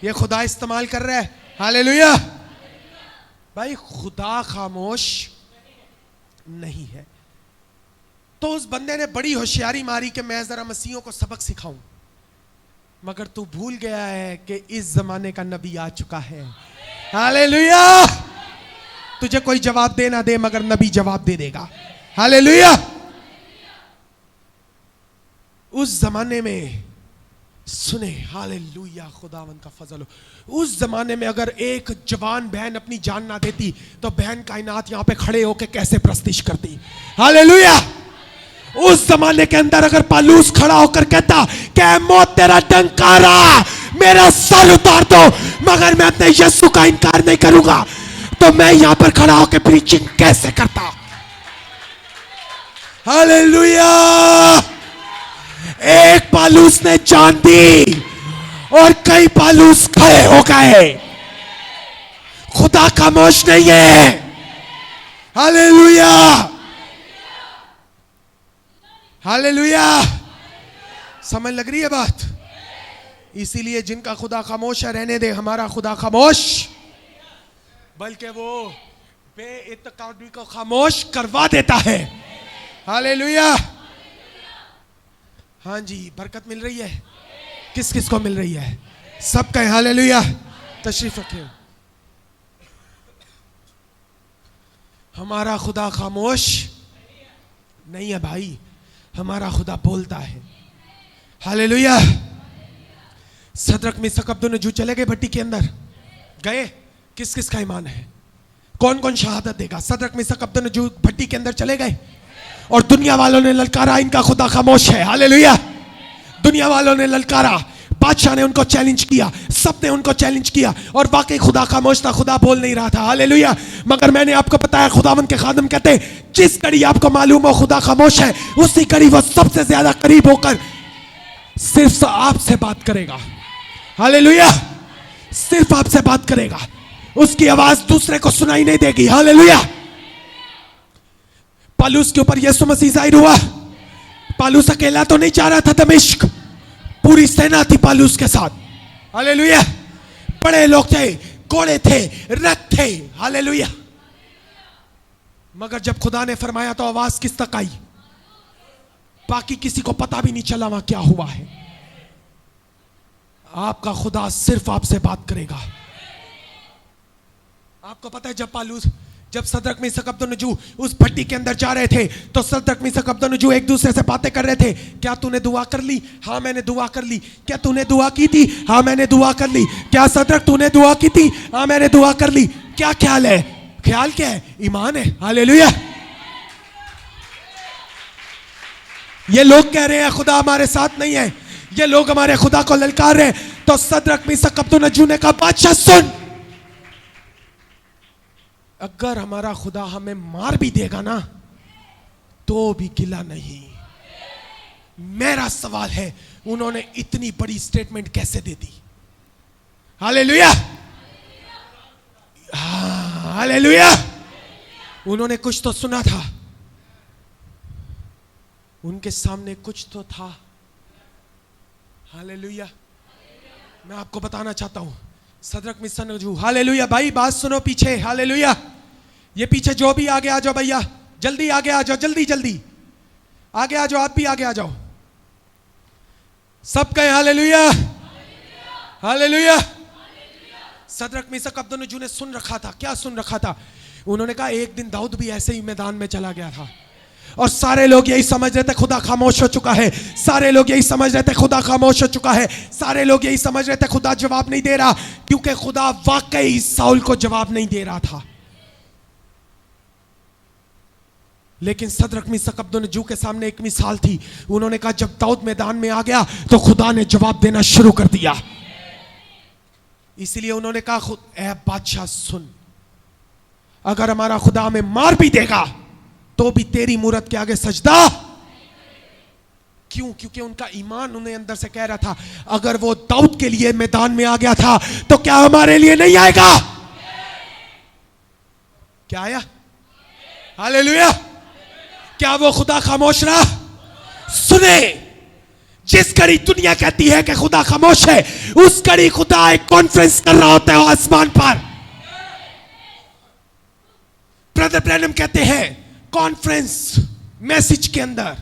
ये खुदा इस्तेमाल कर रहा है। हालेलुया। भाई खुदा खामोश नहीं है। तो उस बंदे ने बड़ी होशियारी मारी कि मैं जरा मसीहों को सबक सिखाऊं, मगर तू भूल गया है कि इस जमाने का नबी आ चुका है। हालेलुया। तुझे कोई जवाब दे ना दे, मगर नबी जवाब दे देगा। हालेलुया। उस जमाने में सुने, हालेलुया, खुदावन का फजल हो। उस जमाने में अगर एक जवान बहन अपनी जान ना देती तो बहन कायनात यहां पे खड़े होके कैसे प्रस्तिश करती। हालेलुया। उस जमाने के अंदर अगर पालूस खड़ा होकर कहता कि मौत तेरा डंकारा, मेरा सर उतार दो, मगर मैं अपने यीशु का इनकार नहीं करूंगा, तो मैं यहां पर खड़ा होकर प्रीचिंग कैसे करता। हालेलुया। एक पालूस ने जान दी और कई पालूस खड़े हो गए। खुदा खामोश नहीं है। हालेलुया। हालेलुया। समझ लग रही है बात? इसीलिए जिनका खुदा खामोश है रहने दे, हमारा खुदा खामोश, बल्कि वो बेइत्तेकादी को खामोश करवा देता है। हालेलुया। हाँ जी, बरकत मिल रही है। किस किस को मिल रही है? सब कहें हालेलुया। तशरीफ रखें। हमारा खुदा खामोश नहीं है भाई, हमारा खुदा बोलता है। हालेलुया। सदरक मिशक अबेदनगो चले गए भट्टी के अंदर, गए। किस किस का ईमान है? कौन कौन शहादत देगा? सदरक मिशक अबेदनगो भट्टी के अंदर चले गए और दुनिया वालों ने ललकारा इनका खुदा खामोश है। हालेलुया। दुनिया वालों ने ललकारा, बादशाह ने उनको चैलेंज किया, सबने उनको चैलेंज किया, और वाकई खुदा खामोश था, खुदा बोल नहीं रहा था। हालेलुया। मगर मैंने आपको बताया, खुदावंद के खादिम कहते हैं जिस कड़ी आपको मालूम हो खुदा खामोश है, उसी कड़ी वो सबसे ज्यादा करीब होकर सिर्फ आपसे बात करेगा। हालेलुया। सिर्फ आपसे बात करेगा। उसकी आवाज दूसरे को सुनाई नहीं देगी। हालेलुया। पालूस के ऊपर यीशु मसीह जाहिर हुआ। पालूस अकेला तो नहीं जा रहा था दमिश्क, पूरी सेना थी पालूस के साथ। हालेलुया। बड़े लोग थे, घोड़े थे, रथ थे। हालेलुया। मगर जब खुदा ने फरमाया तो आवाज किस तक आई? बाकी किसी को पता भी नहीं चला वहां क्या हुआ है। आपका खुदा सिर्फ आपसे बात करेगा। आपको पता है जब सदरक मीशक अब्दुन्नजू उस भट्टी के अंदर जा रहे थे तो सदरक मीशक अब्दुन्नजू एक दूसरे से बातें कर रहे थे। क्या तूने दुआ कर ली? हाँ मैंने दुआ कर ली। क्या तूने दुआ की थी? हाँ मैंने दुआ कर ली। क्या सदरक तूने दुआ की थी? हाँ मैंने दुआ कर ली। क्या ख्याल है? ख्याल क्या है? ईमान है। हालेलुया। ये लोग कह रहे हैं खुदा हमारे साथ नहीं है, ये लोग हमारे खुदा को ललकार रहे हैं। तो सदरक मीशक अब्दुन्नजू ने कहा बादशाह सुन, अगर हमारा खुदा हमें मार भी देगा ना तो भी गिला नहीं। मेरा सवाल है उन्होंने इतनी बड़ी स्टेटमेंट कैसे दे दी? हालेलुया। हालेलुया। उन्होंने कुछ तो सुना था, उनके सामने कुछ तो था। हालेलुया। मैं आपको बताना चाहता हूं सदरक मीशक अब्दुन्नजू। हालेलुया। भाई बात सुनो पीछे। हालेलुया। ये पीछे जो भी आगे आ जाओ भैया, जल्दी आगे आ जाओ, जल्दी जल्दी आगे आ जाओ, आप भी आगे आ जाओ। सब कहें हालेलुया। हालेलुया। सदरक मीशक अब्दुन्नजू ने सुन रखा था। क्या सुन रखा था? उन्होंने कहा एक दिन दाऊद भी ऐसे ही मैदान में चला गया था और सारे लोग यही समझ रहे थे खुदा खामोश हो चुका है। सारे लोग यही समझ रहे थे खुदा खामोश हो चुका है। सारे लोग यही समझ रहे थे खुदा जवाब नहीं दे रहा, क्योंकि खुदा वाकई साउल को जवाब नहीं दे रहा था। लेकिन सदरक मीशक अब्दुन्नजू के सामने एक मिसाल थी। उन्होंने कहा जब दाऊद मैदान में आ गया तो खुदा ने जवाब देना शुरू कर दिया। इसलिए उन्होंने कहा ऐ बादशाह सुन, अगर हमारा खुदा हमें मार भी देगा तो भी तेरी मूरत के आगे सजदा। क्यों? क्योंकि उनका ईमान उन्हें अंदर से कह रहा था अगर वो दाऊद के लिए मैदान में आ गया था तो क्या हमारे लिए नहीं आएगा? क्या आया? हालेलुया। क्या वो खुदा खामोश रहा? सुने, जिस घड़ी दुनिया कहती है कि खुदा खामोश है, उस घड़ी खुदा एक कॉन्फ्रेंस कर रहा होता है आसमान पर। ब्रदर ब्रैनम कहते हैं कॉन्फ्रेंस मैसेज के अंदर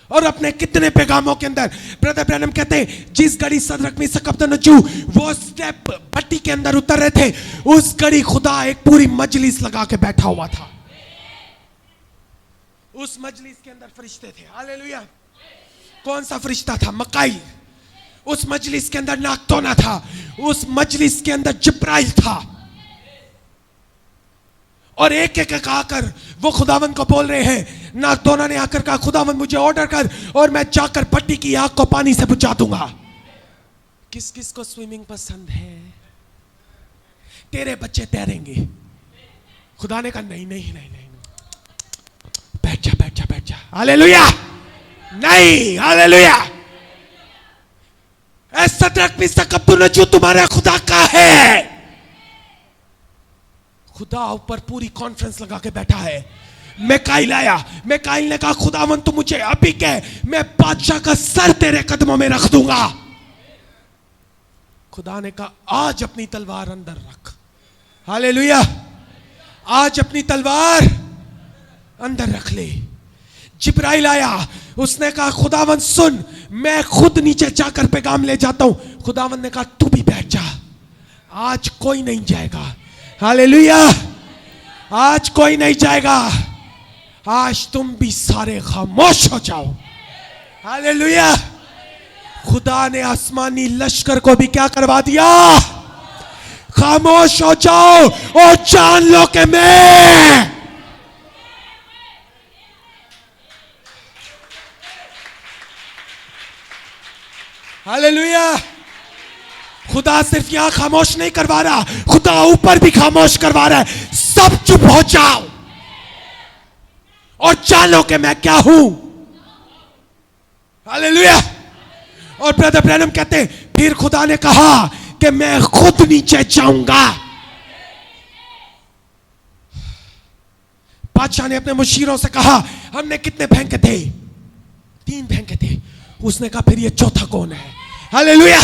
और अपने कितने पैगामों के अंदर ब्रदर ब्रैनम कहते हैं जिस घड़ी सदरक मीशक अब्दुन्नजू वो स्टेप भट्टी के अंदर उतर रहे थे, उस घड़ी खुदा एक पूरी मजलिस लगा के बैठा हुआ था। उस मजलिस के अंदर फरिश्ते थे। हालेलुया। कौन सा फरिश्ता था? मकाइल। उस मजलिस के अंदर नागतोना था। उस मजलिस के अंदर जिब्राइल था। और एक एक आकर वो खुदावंद को बोल रहे हैं। नागतोना ने आकर कहा खुदावंद मुझे ऑर्डर कर और मैं जाकर भट्टी की आग को पानी से बुझा दूंगा। किस किस को स्विमिंग पसंद है? तेरे बच्चे तैरेंगे। खुदा ने कहा नहीं नहीं नहीं नहीं, बैठ जा बैठ जा बैठ जा। हालेलुया। नहीं। हालेलुया। सदरक मीशक अब्दुन्नजू तुम्हारा खुदा का है। खुदा ऊपर पूरी कॉन्फ्रेंस लगा के बैठा है। मिकाईल आया। मिकाईल ने कहा खुदावंद तू मुझे अभी कह, मैं बादशाह का सर तेरे कदमों में रख दूंगा। खुदा ने कहा आज अपनी तलवार अंदर रख। हालेलुया। आज अपनी तलवार अंदर रख ले। जिब्राइल आया, उसने कहा खुदावंद सुन, मैं खुद नीचे जाकर पैगाम ले जाता हूं। खुदावंद ने कहा तू भी बैठ जा, आज कोई नहीं जाएगा। हालेलुया। आज कोई नहीं जाएगा। आज तुम भी सारे खामोश हो जाओ। हालेलुया। खुदा ने आसमानी लश्कर को भी क्या करवा दिया? खामोश हो जाओ और जान लो कि मैं हालेलुया। खुदा सिर्फ यहां खामोश नहीं करवा रहा, खुदा ऊपर भी खामोश करवा रहा है। सब चुप हो जाओ और जानो कि मैं क्या हूं। हालेलुया। और ब्रदर ब्रैनम कहते हैं फिर खुदा ने कहा कि मैं खुद नीचे जाऊंगा। बादशाह ने अपने मुशीरों से कहा, हमने कितने फेंके थे? 3 फेंके थे। उसने कहा फिर ये चौथा कौन है? हालेलुया।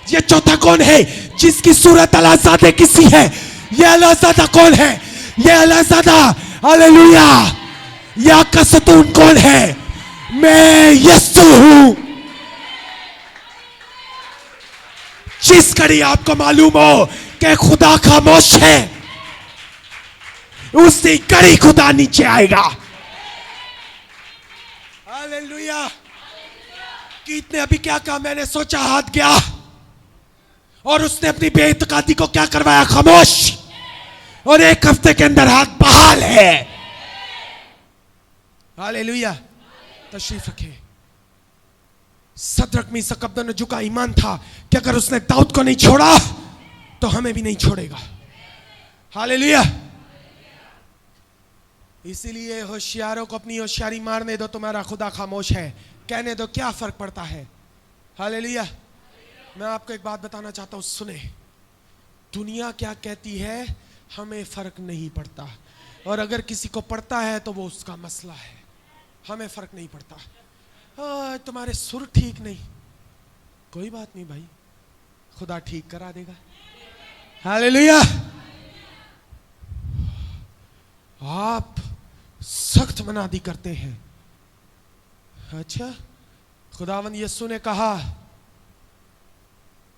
ये चौथा कौन है जिसकी सूरत अलाज़ादे किसी है? ये अलाज़ादा कौन है? ये अलाज़ादा, हालेलुया, या का सतून कौन है? मैं यीशु हूं। जिस घड़ी आपको मालूम हो कि खुदा खामोश है, उसी घड़ी खुदा नीचे आएगा। हालेलुया। कीत ने अभी क्या कहा? मैंने सोचा हाथ गया, और उसने अपनी बेइत्तेकादी को क्या करवाया? खामोश। और 1 हफ्ते के अंदर हाथ बहाल है। हालेलुया। तशरीफ रखे। सदरक मीसक अबदनगो का ईमान था कि अगर उसने दाऊद को नहीं छोड़ा तो हमें भी नहीं छोड़ेगा। हालेलुया। इसीलिए होशियारों को अपनी होशियारी मारने दो, तुम्हारा खुदा खामोश है। कहने दो, क्या फर्क पड़ता है? हालेलुया। मैं आपको एक बात बताना चाहता हूं, सुने। दुनिया क्या कहती है हमें फर्क नहीं पड़ता, और अगर किसी को पड़ता है तो वो उसका मसला है। हमें फर्क नहीं पड़ता। तुम्हारे सुर ठीक नहीं, कोई बात नहीं भाई, खुदा ठीक करा देगा। हालेलुया। आप सख्त मनादी करते हैं। अच्छा, खुदावंद यीशु ने कहा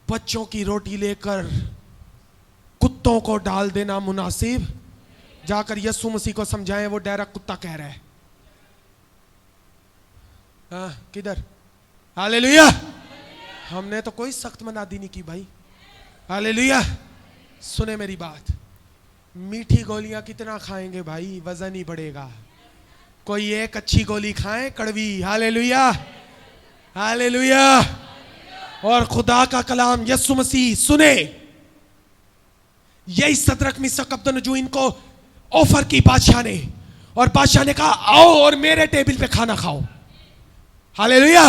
बच्चों की रोटी लेकर कुत्तों को डाल देना मुनासिब। जाकर यीशु मसीह को समझाएं, वो डायरेक्ट कुत्ता कह रहा है। हाँ, किधर? हालेलुया। हमने तो कोई सख्त मनादी नहीं की भाई। हालेलुया। सुने मेरी बात, मीठी गोलियां कितना खाएंगे भाई, वजन ही बढ़ेगा। कोई एक अच्छी गोली खाएं, कड़वी। Hallelujah, hallelujah. और खुदा का कलाम यीशु मसीह सुने। यही सदरक मीसक अबदनगो इनको ऑफर की बादशाह ने, और बादशाह ने कहा आओ और मेरे टेबल पे खाना खाओ। हालेलुया।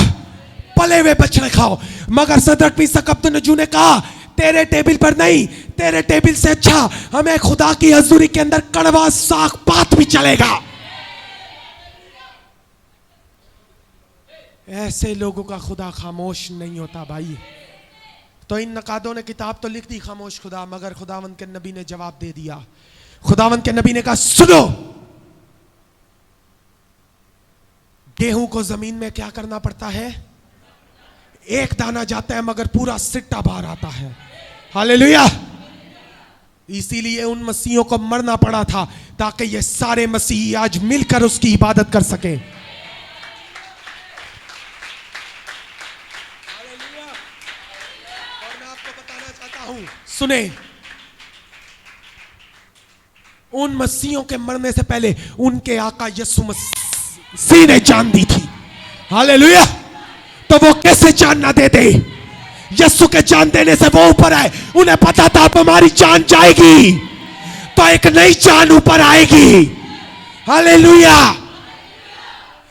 पले हुए बछड़े खाओ। मगर सदरक मीसक अबदनगो ने कहा तेरे टेबल पर नहीं, तेरे टेबल से अच्छा हमें खुदा की हजूरी के अंदर कड़वा साग पात भी चलेगा। ऐसे लोगों का खुदा खामोश नहीं होता भाई। तो इन नकादों ने किताब तो लिख दी खामोश खुदा, मगर खुदावंद के नबी ने जवाब दे दिया। खुदावंद के नबी ने कहा सुनो, गेहूं को जमीन में क्या करना पड़ता है? एक दाना जाता है मगर पूरा सिट्टा बाहर आता है। हालेलुया। इसीलिए उन मसीहों को मरना पड़ा था ताकि ये सारे मसीही आज मिलकर उसकी इबादत कर सके। हालेलुया। और मैं आपको बताना चाहता हूं, सुने, उन मसीहों के मरने से पहले उनके आका यीशु मसीह ने जान दी थी। हालेलुया। तो वो कैसे जान ना देते? यीशु के जान देने से वो ऊपर आए। उन्हें पता था अब हमारी जान जाएगी तो एक नई जान ऊपर आएगी। हालेलुया।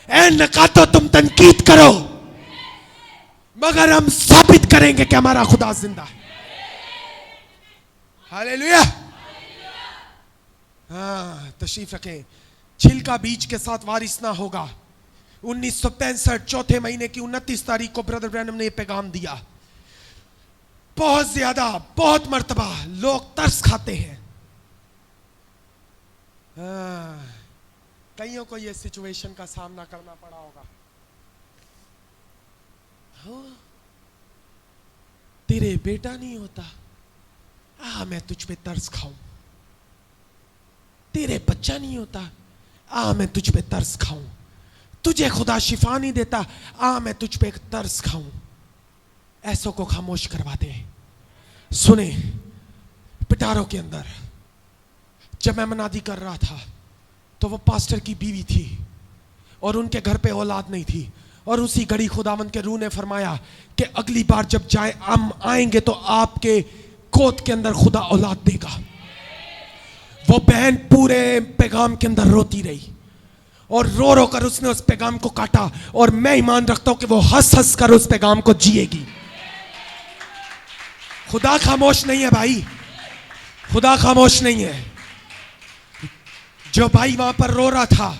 ऐ नकातो तुम तनकीद करो, मगर हम साबित करेंगे कि हमारा खुदा जिंदा है। हालेलुया। हाँ, तशरीफ रखें। छिलका बीज के साथ वारिस ना होगा। 1965 चौथे महीने की 29 तारीख को ब्रदर ब्रैनम ने यह पैगाम दिया। बहुत ज्यादा, बहुत मर्तबा लोग तरस खाते हैं। कईयों को यह सिचुएशन का सामना करना पड़ा होगा। तेरे बेटा नहीं होता, मैं तुझ पे तरस खाऊं। तेरे बच्चा नहीं होता, मैं तुझ पे तरस खाऊं। तुझे खुदा शिफा नहीं देता, मैं तुझ पे एक तरस खाऊं। ऐसों को खामोश करवाते हैं। सुने, पिटारों के अंदर जब मैं मनादी कर रहा था तो वो पास्टर की बीवी थी और उनके घर पे औलाद नहीं थी। और उसी घड़ी खुदावंद के रूह ने फरमाया कि अगली बार जब जाए हम आएंगे तो आपके गोद के अंदर खुदा औलाद देगा। वो बहन पूरे पैगाम के अंदर रोती रही और रो रो कर उसने उस पैगाम को काटा। और मैं ईमान रखता हूं कि वो हंस हंस कर उस पैगाम को जिएगी। खुदा खामोश नहीं है भाई, खुदा खामोश नहीं है। जो भाई वहां पर रो रहा था,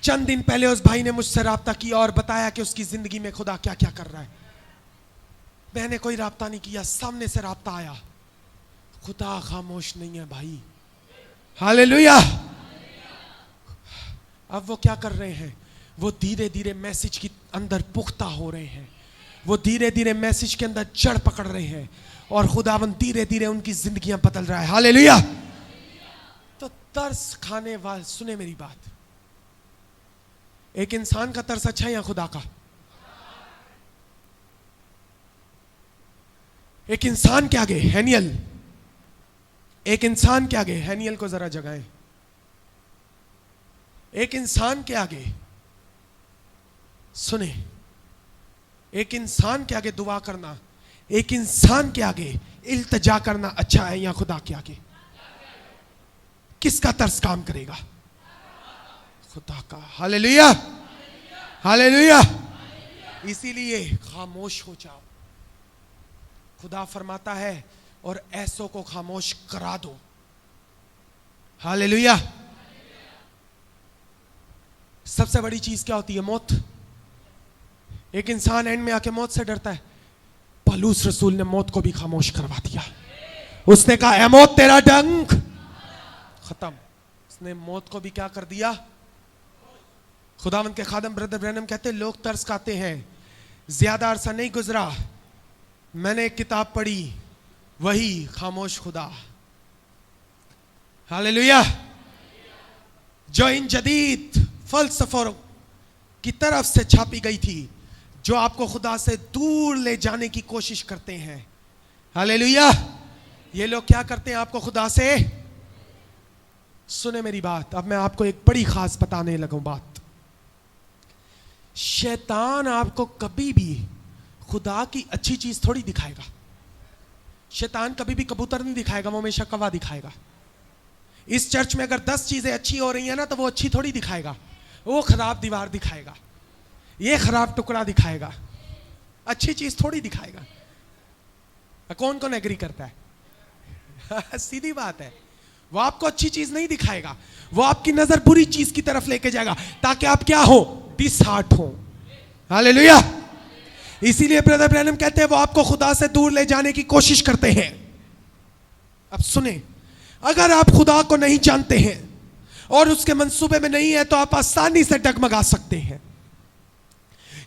चंद दिन पहले उस भाई ने मुझसे राब्ता किया और बताया कि उसकी जिंदगी में खुदा क्या क्या कर रहा है। मैंने कोई राब्ता नहीं किया, सामने से राब्ता आया। खुदा खामोश नहीं है भाई। हालेलुया। अब वो क्या कर रहे हैं? वो धीरे धीरे मैसेज के अंदर पुख्ता हो रहे हैं, वो धीरे धीरे मैसेज के अंदर जड़ पकड़ रहे हैं और खुदावंद धीरे धीरे उनकी जिंदगियां बदल रहा है। हालेलुया। तो तरस खाने वाले, सुने मेरी बात, एक इंसान का तरस अच्छा है या खुदा का? एक इंसान के आगे हैनियल, एक इंसान के आगे, हैनियल को जरा जगाएं। एक इंसान के आगे, सुने, एक इंसान के आगे दुआ करना, एक इंसान के आगे इल्तिजा करना अच्छा है या खुदा के आगे? किसका तरस काम करेगा? खुदा का। Hallelujah, hallelujah. इसीलिए खामोश हो जाओ। खुदा फरमाता है और ऐसों को खामोश करा दो। हालेलुया। सबसे बड़ी चीज क्या होती है? मौत। एक इंसान एंड में आके मौत से डरता है। पौलुस रसूल ने मौत को भी खामोश करवा दिया। उसने कहा, ऐ मौत तेरा डंक खत्म। उसने मौत को भी क्या कर दिया? खुदावंद के खादम ब्रदर ब्रैनम कहते, लोग तरस खाते हैं। ज्यादा अरसा नहीं गुजरा, मैंने एक किताब पढ़ी, वही खामोश खुदा। हालेलुया। जो इन जदीद फलसफों की तरफ से छापी गई थी, जो आपको खुदा से दूर ले जाने की कोशिश करते हैं। हालेलुया। ये लोग क्या करते हैं? आपको खुदा से, सुने मेरी बात, अब मैं आपको एक बड़ी खास बताने लगूं बात। शैतान आपको कभी भी खुदा की अच्छी चीज थोड़ी दिखाएगा। शैतान कभी भी कबूतर नहीं दिखाएगा, वो हमेशा कौवा दिखाएगा। इस चर्च में अगर 10 चीजें अच्छी हो रही है ना, तो वो अच्छी थोड़ी दिखाएगा, वो खराब दीवार दिखाएगा, ये खराब टुकड़ा दिखाएगा, अच्छी चीज थोड़ी दिखाएगा। कौन कौन एग्री करता है? सीधी बात है। वो आपको अच्छी चीज नहीं दिखाएगा, वो आपकी नजर बुरी चीज की तरफ लेके जाएगा, ताकि आप क्या हो? डिसहार्ट हो। हालेलुया। इसीलिए ब्रदर ब्रैनम कहते हैं, वो आपको खुदा से दूर ले जाने की कोशिश करते हैं। अब सुने, अगर आप खुदा को नहीं जानते हैं और उसके मंसूबे में नहीं है, तो आप आसानी से डगमगा सकते हैं।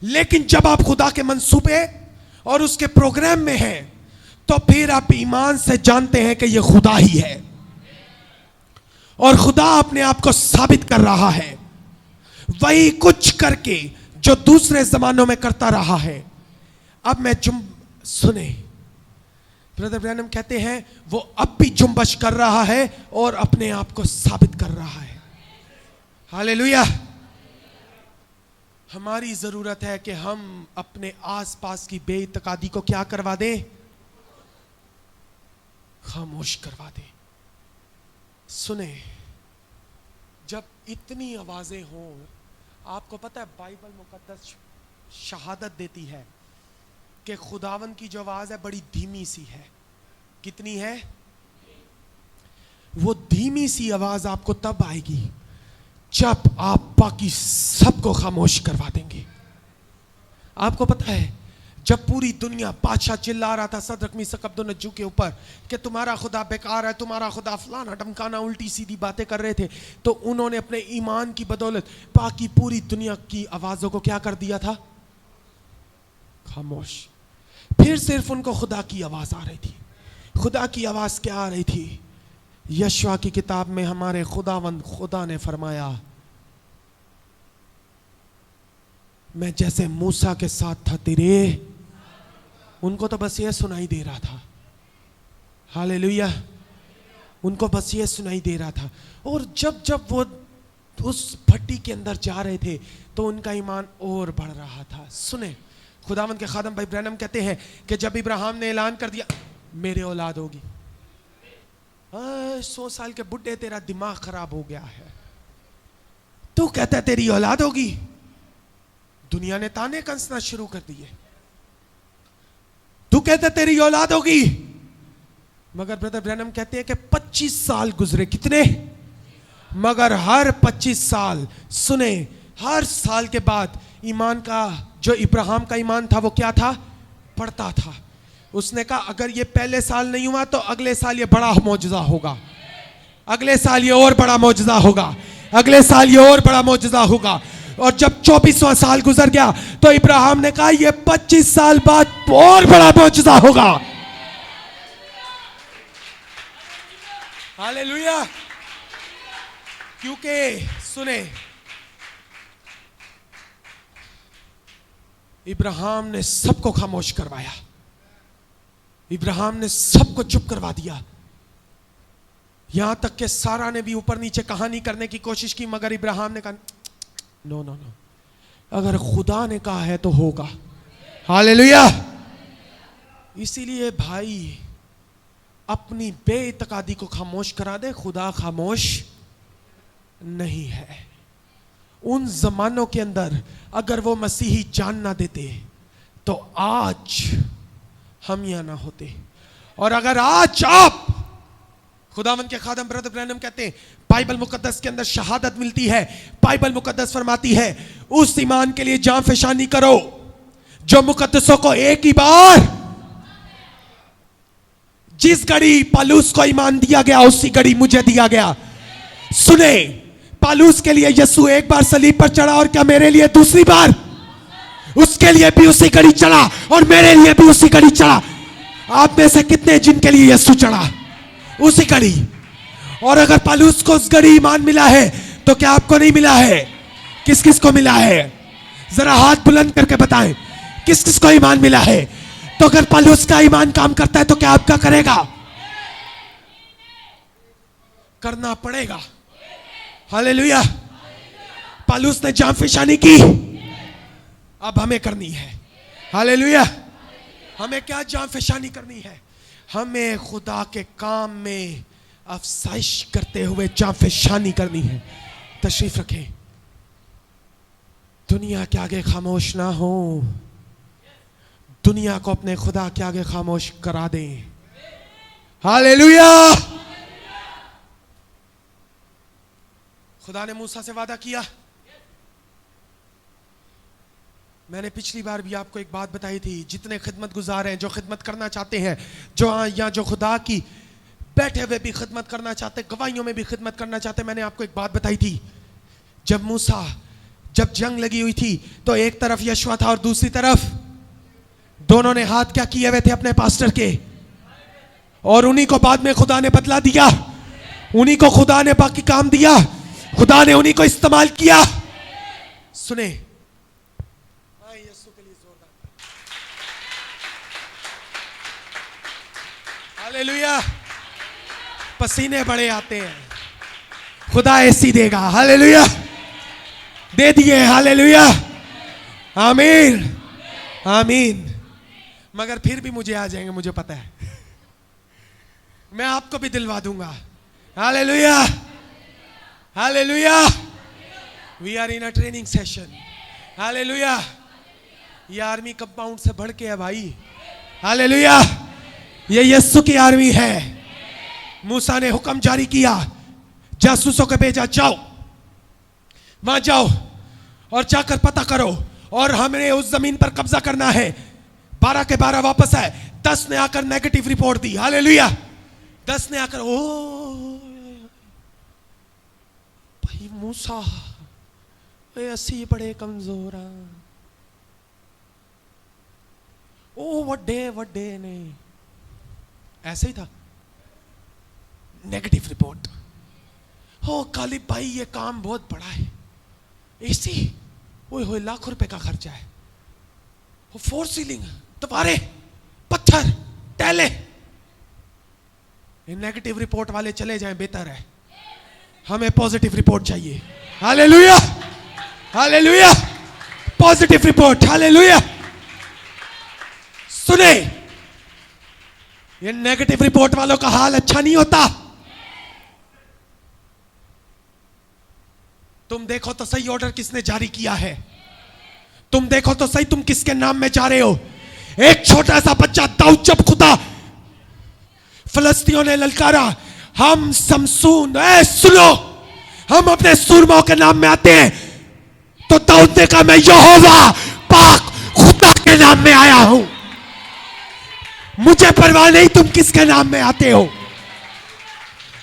लेकिन जब आप खुदा के मंसूबे और उसके प्रोग्राम में हैं, तो फिर आप ईमान से जानते हैं कि यह खुदा ही है और खुदा अपने आप को साबित कर रहा है, वही कुछ करके जो दूसरे जमानों में करता रहा है। अब मैं सुने, ब्रदर ब्रैनम कहते हैं, वो अब भी जुम्बश कर रहा है और अपने आप को साबित कर रहा है। हालेलुया। हमारी जरूरत है कि हम अपने आसपास की बेइत्तेकादी को क्या करवा दें? खामोश करवा दें। सुने, जब इतनी आवाजें हों, आपको पता है बाइबल मुकद्दस शहादत देती है कि खुदावन की जो आवाज है बड़ी धीमी सी है। कितनी है? वो धीमी सी आवाज आपको तब आएगी जब आप बाकी सबको खामोश करवा देंगे। आपको पता है, जब पूरी दुनिया, बादशाह चिल्ला रहा था सदरक मीसक अब्दुन्नजू के ऊपर कि तुम्हारा खुदा बेकार है, तुम्हारा खुदा फलाना ढमकाना, उल्टी सीधी बातें कर रहे थे, तो उन्होंने अपने ईमान की बदौलत बाकी पूरी दुनिया की आवाजों को क्या कर दिया था? खामोश। फिर सिर्फ उनको खुदा की आवाज आ रही थी। खुदा की आवाज क्या आ रही थी? यशवा की किताब में हमारे खुदावंद खुदा ने फरमाया, मैं जैसे मूसा के साथ था तेरे। उनको तो बस ये सुनाई दे रहा था। हालेलुया। उनको बस ये सुनाई दे रहा था। और जब जब वो उस भट्टी के अंदर जा रहे थे, तो उनका ईमान और बढ़ रहा था। सुने, खुदावंद के खादम भाई ब्रैनम कहते हैं कि जब इब्राहिम ने ऐलान कर दिया मेरे औलाद होगी, 100 साल के बुढ़े, तेरा दिमाग खराब हो गया है, तू कहता है तेरी औलाद होगी। दुनिया ने ताने कसना शुरू कर दिए, तू कहता तेरी औलाद होगी। मगर ब्रदर ब्रैनम कहते हैं कि 25 साल गुजरे। कितने? मगर हर 25 साल, सुने, हर साल के बाद ईमान का, जो इब्राहिम का ईमान था वो क्या था? बढ़ता था। उसने कहा अगर ये पहले साल नहीं हुआ तो अगले साल ये बड़ा मौजज़ा होगा, अगले साल ये और बड़ा मौजज़ा होगा, अगले साल ये और बड़ा मौजज़ा होगा। और जब 24वां साल गुजर गया तो इब्राहिम ने कहा ये 25 साल बाद और बड़ा मौजज़ा होगा। हालेलुया। क्योंकि सुने, इब्राहिम ने सबको खामोश करवाया, इब्राहिम ने सबको चुप करवा दिया। यहां तक कि सारा ने भी ऊपर नीचे कहानी करने की कोशिश की, मगर इब्राहिम ने कहा नो नो नो, अगर खुदा ने कहा है तो होगा। हालेलुया। इसीलिए भाई अपनी बेइतकादी को खामोश करा दे, खुदा खामोश नहीं है। उन जमानों के अंदर अगर वो मसीही जान ना देते तो आज हम यहां ना होते। और अगर आज आप, खुदावंद के खादम ब्रदर ब्रैनम कहते हैं बाइबल मुकद्दस के अंदर शहादत मिलती है, बाइबल मुकद्दस फरमाती है उस ईमान के लिए जान फशानी करो जो मुकद्दसों को एक ही बार, जिस घड़ी पालूस को ईमान दिया गया उसी घड़ी मुझे दिया गया। सुने, पालूस के लिए यीशु एक बार सलीब पर चढ़ा, और क्या मेरे लिए दूसरी बार? उसके लिए भी उसी घड़ी चढ़ा और मेरे लिए भी उसी घड़ी चढ़ा। आप में से कितने जिनके लिए यीशु चढ़ा उसी घड़ी? और अगर पालूस को उस घड़ी ईमान मिला है तो क्या आपको नहीं मिला है? किस किस को मिला है? जरा हाथ बुलंद करके बताएं किस किस को ईमान मिला है। तो अगर पालूस का ईमान काम करता है तो क्या आपका करेगा? करना पड़ेगा। हालेलुया। पालूस ने जान फिशानी की, अब हमें करनी है। हालेलुया। हमें क्या जान फिशानी करनी है? हमें खुदा के काम में अफसाइश करते हुए जान फिशानी करनी है। तशरीफ रखें। दुनिया के आगे खामोश ना हो, दुनिया को अपने खुदा के आगे खामोश करा दें। हालेलुया। खुदा ने मूसा से वादा किया। मैंने पिछली बार भी आपको एक बात बताई थी, जितने खिदमत गुजार हैं, जो खिदमत करना चाहते हैं, जो या जो खुदा की बैठे हुए भी खिदमत करना चाहते, गवाहियों में भी खिदमत करना चाहते, मैंने आपको एक बात बताई थी। जब जंग लगी हुई थी तो एक तरफ यशवा था और दूसरी तरफ दोनों ने हाथ क्या किए हुए थे अपने पास्टर के, और उन्हीं को बाद में खुदा ने बदला दिया, उन्हीं को खुदा ने बाकी काम दिया, खुदा ने उन्हीं को इस्तेमाल किया। सुने, हालेलुया। पसीने बड़े आते हैं, खुदा ऐसी देगा। हालेलुया। दे दिए। हालेलुया। आमीन आमीन। मगर फिर भी मुझे आ जाएंगे, मुझे पता है। मैं आपको भी दिलवा दूंगा। Hallelujah hallelujah. We are in a training session. Hallelujah. ये आर्मी कंपाउंड से बढ़ के है भाई। हालेलुया। ये यीशु की आर्मी है। मूसा ने हुक्म जारी किया, जासूसों को भेजा, जाओ वहां जाओ और जाकर पता करो, और हमें उस जमीन पर कब्जा करना है। 12 के 12 वापस आए। 10 ने आकर नेगेटिव रिपोर्ट दी। हालेलुया। 10 ने आकर, ओ भाई मूसा ऐसी बड़े कमजोर, ओ वड्डे ने, ऐसे ही था। नेगेटिव रिपोर्ट, हो कालिब भाई ये काम बहुत बड़ा है, एसी ओए होए लाखों रुपए का खर्चा है, वो 4 सीलिंग, दीवारे, पत्थर, टैले। नेगेटिव रिपोर्ट वाले चले जाएं, बेहतर है। हमें पॉजिटिव रिपोर्ट चाहिए। Hallelujah hallelujah. Positive report. Hallelujah. सुने, ये नेगेटिव रिपोर्ट वालों का हाल अच्छा नहीं होता। तुम देखो तो सही ऑर्डर किसने जारी किया है, तुम देखो तो सही तुम किसके नाम में जा रहे हो। एक छोटा सा बच्चा दाऊद, जब खुदा फिलिस्तीनियों ने ललकारा, हम समसून, सुनो, हम अपने सूरमों के नाम में आते हैं, तो दाऊद ने कहा मैं यहोवा पाक खुदा के नाम में आया हूं, मुझे परवाह नहीं तुम किसके नाम में आते हो।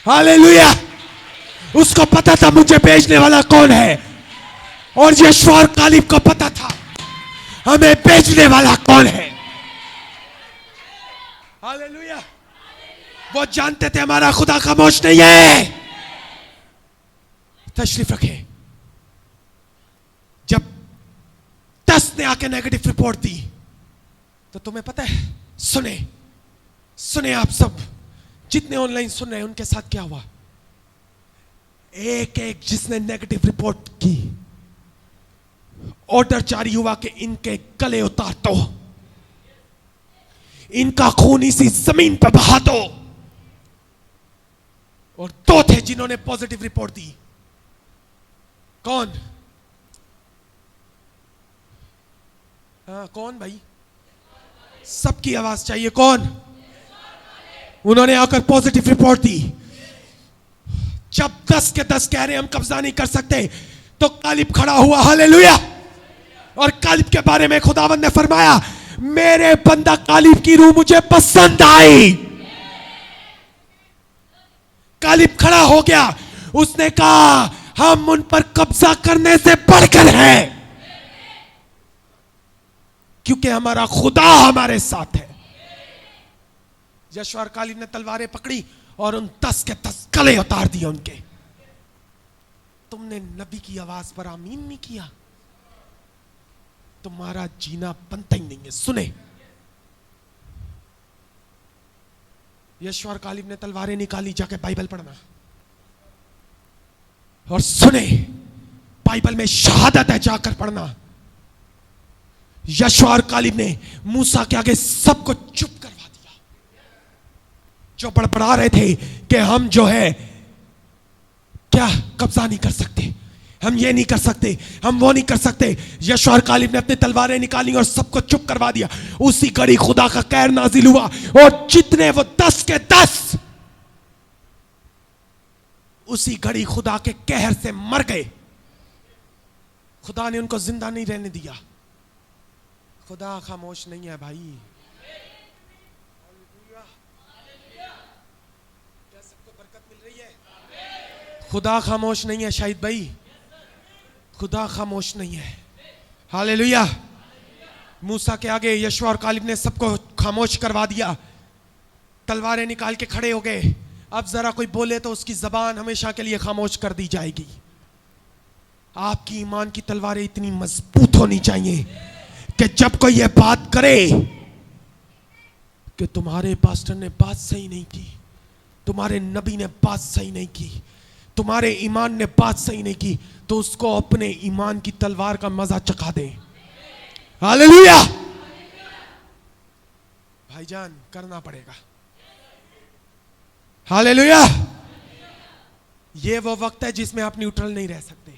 हालेलुया। उसको पता था मुझे भेजने वाला कौन है, और यशोआ और कालेब को पता था हमें भेजने वाला कौन है। हालेलुया। वो जानते थे हमारा खुदा खामोश नहीं है। तशरीफ रखे। जब 10 ने आके नेगेटिव रिपोर्ट दी, तो तुम्हें पता है, सुने आप सब जितने ऑनलाइन सुन रहे हैं, उनके साथ क्या हुआ। एक एक जिसने नेगेटिव रिपोर्ट की, ऑर्डर जारी हुआ कि इनके गले उतार दो, इनका खून इसी जमीन पर बहा दो। और 2 थे जिन्होंने पॉजिटिव रिपोर्ट दी। कौन? कौन भाई? सबकी आवाज चाहिए। कौन? उन्होंने आकर पॉजिटिव रिपोर्ट दी। जब 10 के 10 कह रहे हम कब्जा नहीं कर सकते, तो कालिब खड़ा हुआ। हालेलुया। और कालिब के बारे में खुदावंद ने फरमाया, मेरे बंदा कालिब की रूह मुझे पसंद आई। कालिब खड़ा हो गया। उसने कहा हम उन पर कब्जा करने से बढ़कर हैं, क्योंकि हमारा खुदा हमारे साथ है। यशोआ और कालेब ने तलवारें पकड़ी और उन 10 के 10 गले उतार दिए उनके। तुमने नबी की आवाज पर आमीन नहीं किया, तुम्हारा जीना बनता ही नहीं है। सुने, यशोआ और कालेब ने तलवारें निकाली, जाके बाइबल पढ़ना। और सुने, बाइबल में शहादत है, जाकर पढ़ना। यशोआ और कालेब ने मूसा के आगे सबको चुप करवा दिया, जो बड़बड़ा रहे थे कि हम जो है क्या कब्जा नहीं कर सकते, हम ये नहीं कर सकते, हम वो नहीं कर सकते। यशोआ और कालेब ने अपनी तलवारें निकाली और सबको चुप करवा दिया। उसी घड़ी खुदा का कहर नाजिल हुआ, और जितने वो 10 के 10 उसी घड़ी खुदा के कहर से मर गए। खुदा ने उनको जिंदा नहीं रहने दिया। खुदा खामोश नहीं है भाई। क्या सबको बरकत मिल रही है? खुदा खामोश नहीं है शाहिद भाई, खुदा खामोश नहीं है। हालेलुया। मूसा के आगे यशोआ और कालेब ने सबको खामोश करवा दिया, तलवारें निकाल के खड़े हो गए। अब जरा कोई बोले तो उसकी जबान हमेशा के लिए खामोश कर दी जाएगी। आपकी ईमान की तलवारें इतनी मजबूत होनी चाहिए कि जब कोई ये बात करे कि तुम्हारे पास्टर ने बात सही नहीं की, तुम्हारे नबी ने बात सही नहीं की, तुम्हारे ईमान ने बात सही नहीं की, तो उसको अपने ईमान की तलवार का मजा चखा दे। हालेलुया। भाईजान करना पड़ेगा। हालेलुया। ये वो वक्त है जिसमें आप न्यूट्रल नहीं रह सकते।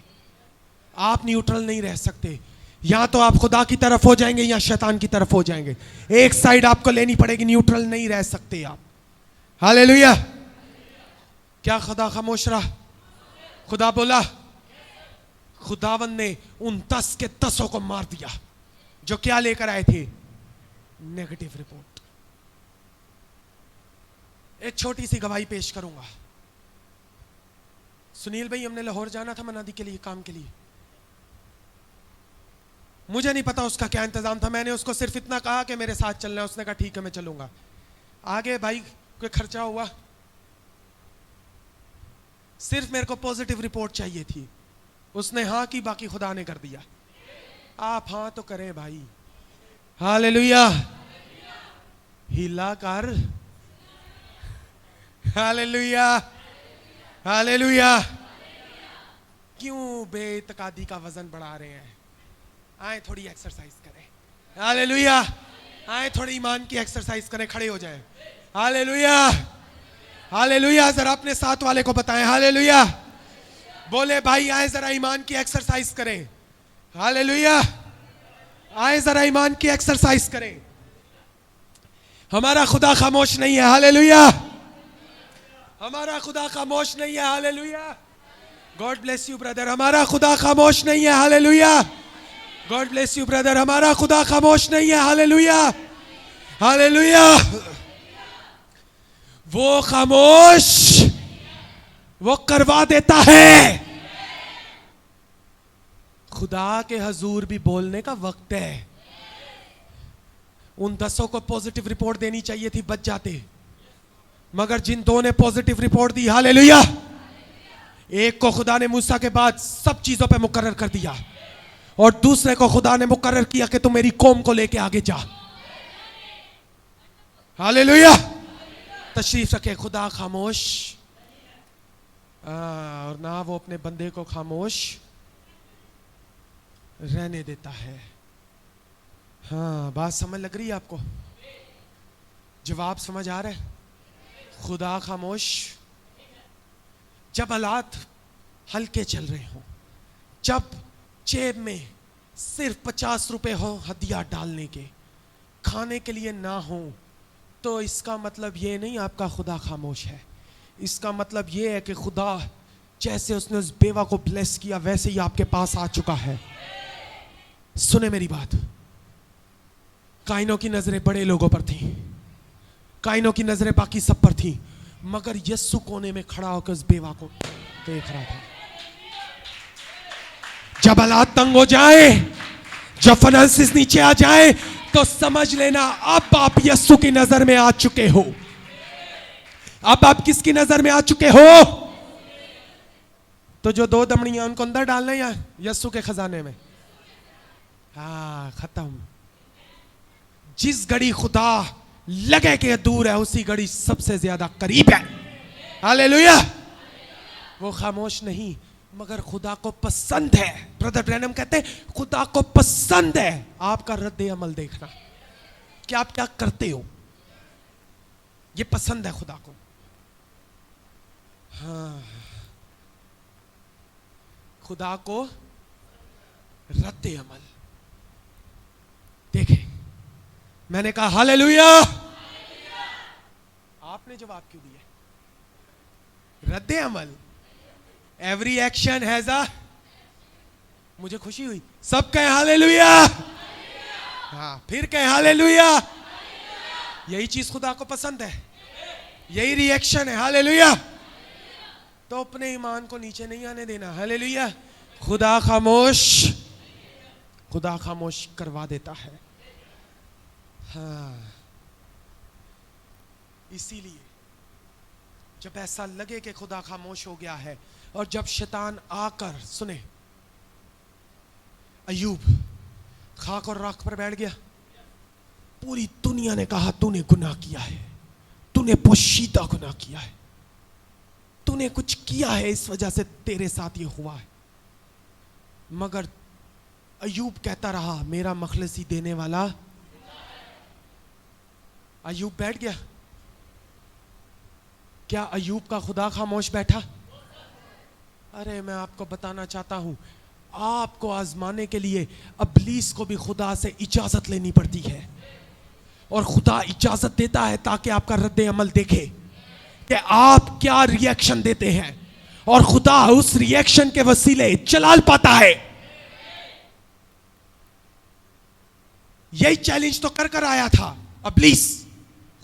आप न्यूट्रल नहीं रह सकते। या तो आप खुदा की तरफ हो जाएंगे या शैतान की तरफ हो जाएंगे। एक साइड आपको लेनी पड़ेगी, न्यूट्रल नहीं रह सकते आप। हालेलुया। क्या खुदा खामोश रहा? खुदा बोला। खुदावंद ने उन 10 के 10 को मार दिया जो क्या लेकर आए थे? Negative report. एक छोटी सी गवाही पेश करूंगा। सुनील भाई, हमने लाहौर जाना था मनादी के लिए, काम के लिए। मुझे नहीं पता उसका क्या इंतजाम था, मैंने उसको सिर्फ इतना कहा कि मेरे साथ चलना है। उसने कहा ठीक है मैं चलूंगा। आगे भाई कोई खर्चा हुआ, सिर्फ मेरे को पॉजिटिव रिपोर्ट चाहिए थी। उसने हाँ की, बाकी खुदा ने कर दिया। आप हाँ तो करें भाई। हालेलुया। हिला कर। हालेलुया। हालेलुया। क्यों बेतकादी का वजन बढ़ा रहे हैं? आए थोड़ी एक्सरसाइज करें। हालेलुया। आए थोड़ी ईमान की एक्सरसाइज करें, खड़े हो जाएं। हालेलुया। हालेलुया। जरा अपने साथ वाले को बताएं हालेलुया। बोले भाई आए जरा ईमान की एक्सरसाइज करें। हालेलुया। आए जरा ईमान की एक्सरसाइज करें। हमारा खुदा खामोश नहीं है। हालेलुया। हमारा खुदा खामोश नहीं है। Hallelujah. God bless you brother, हमारा खुदा खामोश नहीं है, hallelujah. God bless you brother, हमारा खुदा खामोश नहीं है, हालेलुया हालेलुया। वो खामोश वो करवा देता है। खुदा के हजूर भी बोलने का वक्त है। उन 10 को पॉजिटिव रिपोर्ट देनी चाहिए थी, बच जाते, मगर जिन 2 ने पॉजिटिव रिपोर्ट दी, हालेलुया, एक को खुदा ने मूसा के बाद सब चीजों पे मुकर्रर कर दिया और दूसरे को खुदा ने मुकर्रर किया कि तू मेरी कौम को लेके आगे जा। हालेलुया। तशरीफ रखे। खुदा खामोश और ना वो अपने बंदे को खामोश रहने देता है। हाँ, बात समझ लग रही है आपको? जवाब समझ आ रहा है? खुदा खामोश जब हालात हल्के चल रहे हो, जब जेब में सिर्फ 50 रुपए हो हदिया डालने के, खाने के लिए ना हो, तो इसका मतलब ये नहीं आपका खुदा खामोश है। इसका मतलब ये है कि खुदा जैसे उसने उस बेवा को ब्लेस किया वैसे ही आपके पास आ चुका है। सुने मेरी बात, काइनों की नजरें बड़े लोगों पर थी, काइनों की नजरें बाकी सब पर थी, मगर यस्सु कोने में खड़ा होकर उस बेवा को देख रहा था। जब हालात तंग हो जाए, जब फाइनेंसिस नीचे आ जाए, तो समझ लेना अब आप यस्सु की नजर में आ चुके हो। अब आप किसकी नजर में आ चुके हो? तो जो 2 दमड़ियां उनको अंदर डालना या यस्सु के खजाने में? हाँ, खत्म। जिस घड़ी खुदा लगे के दूर है, उसी घड़ी सबसे ज्यादा करीब है। हालेलुया। वो खामोश नहीं, मगर खुदा को पसंद है। ब्रदर ब्रैनम कहते हैं खुदा को पसंद है आपका रद्द अमल देखना, कि आप क्या करते हो। ये पसंद है खुदा को। हाँ, खुदा को रद्द अमल देखे। मैंने कहा हालेलुया। आपने जवाब क्यों दिया? रद्द अमल। एवरी एक्शन हैज अ, मुझे खुशी हुई, सब कहे हालेलुया। हाँ, फिर कहे हालेलुया। यही चीज खुदा को पसंद है, यही रिएक्शन है। हालेलुया। तो अपने ईमान को नीचे नहीं आने देना। हालेलुया। खुदा खामोश करवा देता है। हाँ, इसीलिए जब ऐसा लगे कि खुदा खामोश हो गया है, और जब शैतान आकर, सुने, अय्यूब खाक और राख पर बैठ गया, पूरी दुनिया ने कहा तूने गुनाह किया है, तूने पोशीदा गुनाह किया है, तूने कुछ किया है, इस वजह से तेरे साथ ये हुआ है। मगर अय्यूब कहता रहा मेरा मखलसी देने वाला। अय्यूब बैठ गया। क्या अय्यूब का खुदा खामोश बैठा? अरे मैं आपको बताना चाहता हूं, आपको आजमाने के लिए इब्लीस को भी खुदा से इजाजत लेनी पड़ती है, और खुदा इजाजत देता है ताकि आपका रद्द अमल देखे कि आप क्या रिएक्शन देते हैं, और खुदा उस रिएक्शन के वसीले जलाल पाता है। यही चैलेंज तो कर आया था इब्लीस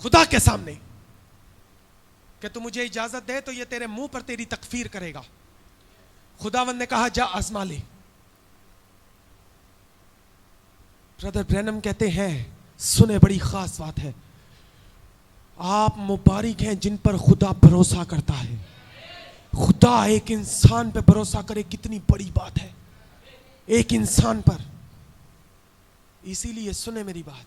खुदा के सामने कि तू मुझे इजाजत दे तो ये तेरे मुंह पर तेरी तकफीर करेगा। खुदावंद ने कहा जा आजमा ले। ब्रदर ब्रैनम कहते हैं, सुने, बड़ी खास बात है, आप मुबारक हैं जिन पर खुदा भरोसा करता है। खुदा एक इंसान पर भरोसा करे, कितनी बड़ी बात है, एक इंसान पर। इसीलिए सुने मेरी बात,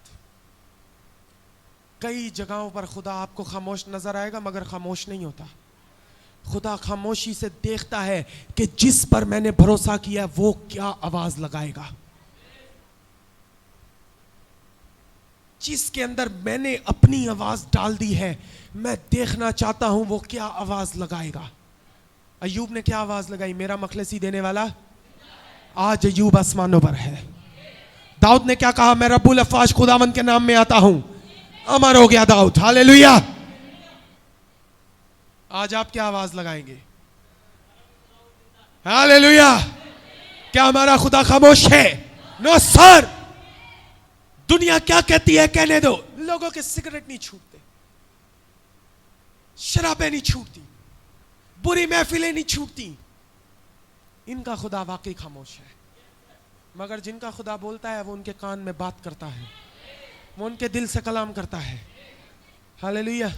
कई जगहों पर खुदा आपको खामोश नजर आएगा मगर खामोश नहीं होता। खुदा खामोशी से देखता है कि जिस पर मैंने भरोसा किया वो क्या आवाज लगाएगा, जिसके अंदर मैंने अपनी आवाज डाल दी है, मैं देखना चाहता हूं वो क्या आवाज लगाएगा। अय्यूब ने क्या आवाज लगाई? मेरा मखलसी देने वाला। आज अय्यूब आसमानों पर है। दाऊद ने क्या कहा? मैं रब्बुल अफ़वाज खुदावंद के नाम में आता हूं। अमर हो गया दाऊद। हालेलुया। आज आप क्या आवाज लगाएंगे? हालेलुया। क्या हमारा खुदा खामोश है? No sir. दुनिया क्या कहती है कहने दो। लोगों के सिगरेट नहीं छूटते, शराबें नहीं छूटती, बुरी महफिलें नहीं छूटती। इनका खुदा वाकई खामोश है। मगर जिनका खुदा बोलता है वो उनके कान में बात करता है, वो उनके दिल से कलाम करता है। हालेलुया।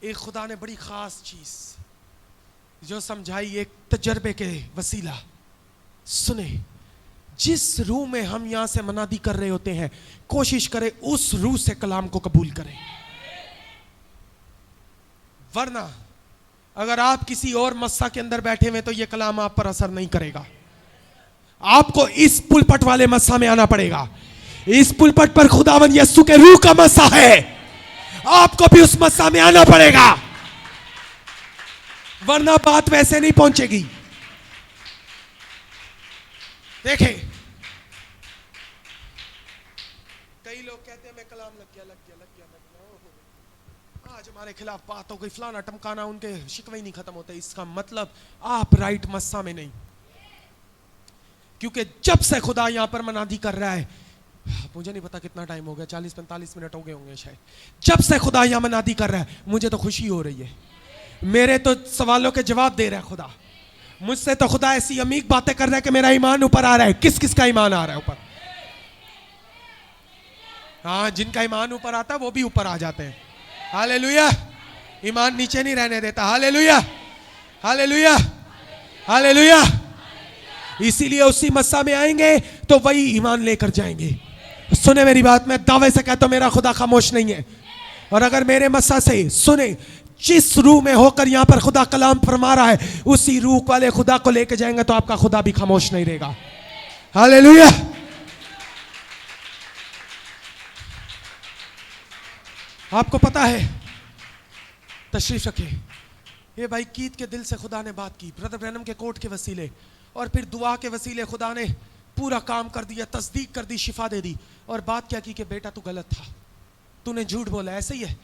एक खुदा ने बड़ी खास चीज जो समझाई, एक तजर्बे के वसीला। सुने, जिस रूह में हम यहां से मनादी कर रहे होते हैं, कोशिश करें उस रूह से कलाम को कबूल करें। वरना अगर आप किसी और मस्सा के अंदर बैठे हुए तो यह कलाम आप पर असर नहीं करेगा। आपको इस पुलपट वाले मस्सा में आना पड़ेगा। इस पुलपट पर खुदावन यीशु के रूह का मस्सा है, आपको भी उस मस्सा में आना पड़ेगा, वरना बात वैसे नहीं पहुंचेगी। देखें, कई लोग कहते हैं मैं कलाम लग गया। आज हमारे खिलाफ बात हो गई, फलाना टमकाना, उनके शिकवे नहीं खत्म होते। इसका मतलब आप राइट मस्सा में नहीं। क्योंकि जब से खुदा यहां पर मनादी कर रहा है, मुझे नहीं पता कितना टाइम हो गया, 40-45 मिनट हो गए होंगे शायद। जब से खुदा यहां मनादी कर रहा है, मुझे तो खुशी हो रही है। मेरे तो सवालों के जवाब दे रहा है खुदा। मुझसे तो खुदा ऐसी अमीक बातें कर रहा है कि मेरा ईमान ऊपर आ रहा है। किस किस का ईमान आ रहा है ऊपर? हाँ, जिनका ईमान ऊपर आता है वो भी ऊपर आ जाते हैं। हालेलुया। ईमान नीचे नहीं रहने देता। Hallelujah, hallelujah, hallelujah. इसीलिए उसी मस्सा में आएंगे तो वही ईमान लेकर जाएंगे। सुने मेरी बात, मैं दावे से कहता हूं मेरा खुदा खामोश नहीं है। और अगर मेरे मस्सा से, सुने, जिस रूह में होकर यहां पर खुदा कलाम फरमा रहा है, उसी रूह वाले खुदा को लेकर जाएंगे तो आपका खुदा भी खामोश नहीं रहेगा। हालेलुया। आपको पता है, तशरीफ रखे, ये भाई कीत के दिल से खुदा ने बात की, ब्रदर ब्रैनम के कोट के वसीले और फिर दुआ के वसीले खुदा ने पूरा काम कर दिया, तस्दीक कर दी, शिफा दे दी। और बात क्या की कि बेटा तू गलत था, तूने झूठ बोला। ऐसे ही है,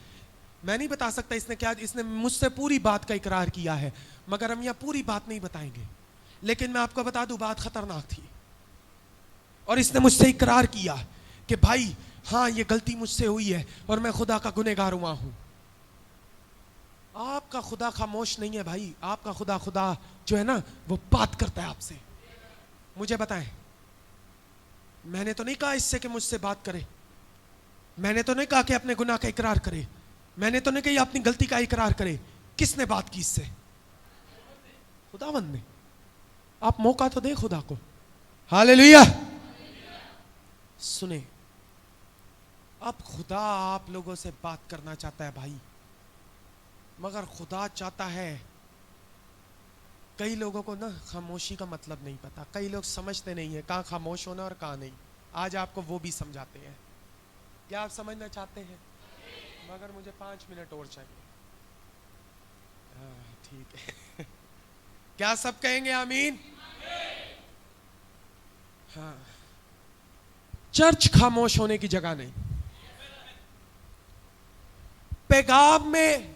मैं नहीं बता सकता इसने क्या। इसने मुझसे पूरी बात का इकरार किया है, मगर हम यहाँ पूरी बात नहीं बताएंगे। लेकिन मैं आपको बता दूं, बात खतरनाक थी। और इसने मुझसे इकरार किया कि भाई हाँ, ये गलती मुझसे हुई है और मैं खुदा का गुनहगार हुआ हूं। आपका खुदा खामोश नहीं है भाई। आपका खुदा जो है ना, वो बात करता है आपसे। मुझे बताएं, मैंने तो नहीं कहा इससे कि मुझसे बात करे। मैंने तो नहीं कहा कि अपने गुनाह का इकरार करे। मैंने तो नहीं कही अपनी गलती का इकरार करे। किसने बात की इससे? खुदावंद ने। आप मौका तो दे खुदा को। हालेलुया। सुने, अब खुदा आप लोगों से बात करना चाहता है भाई, मगर खुदा चाहता है, कई लोगों को ना खामोशी का मतलब नहीं पता। कई लोग समझते नहीं है कहाँ खामोश होना और कहाँ नहीं। आज आपको वो भी समझाते हैं। क्या आप समझना चाहते हैं? मगर मुझे 5 मिनट और चाहिए। ठीक है। क्या सब कहेंगे आमीन? हाँ। चर्च खामोश होने की जगह नहीं। पैगाम में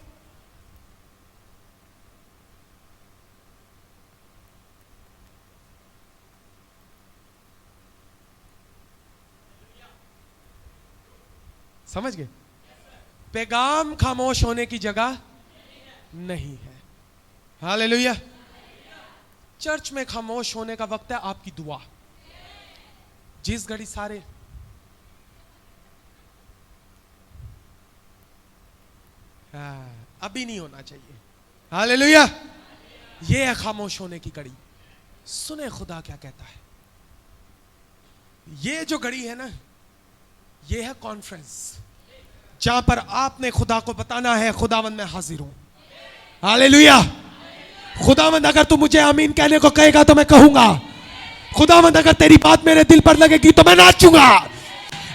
समझ गए? पैगाम खामोश होने की जगह नहीं है। हालेलुया। चर्च में खामोश होने का वक्त है आपकी दुआ। जिस घड़ी सारे अभी नहीं होना चाहिए। हालेलुया। ये है खामोश होने की घड़ी। सुने खुदा क्या कहता है। ये जो घड़ी है ना, ये है कॉन्फ्रेंस, जहां पर आपने खुदा को बताना है, खुदावंद मैं हाजिर हूं। हालेलुया। खुदावंद अगर तू मुझे आमीन कहने को कहेगा तो मैं कहूंगा। खुदावंद अगर तेरी बात मेरे दिल पर लगेगी तो मैं नाचूंगा।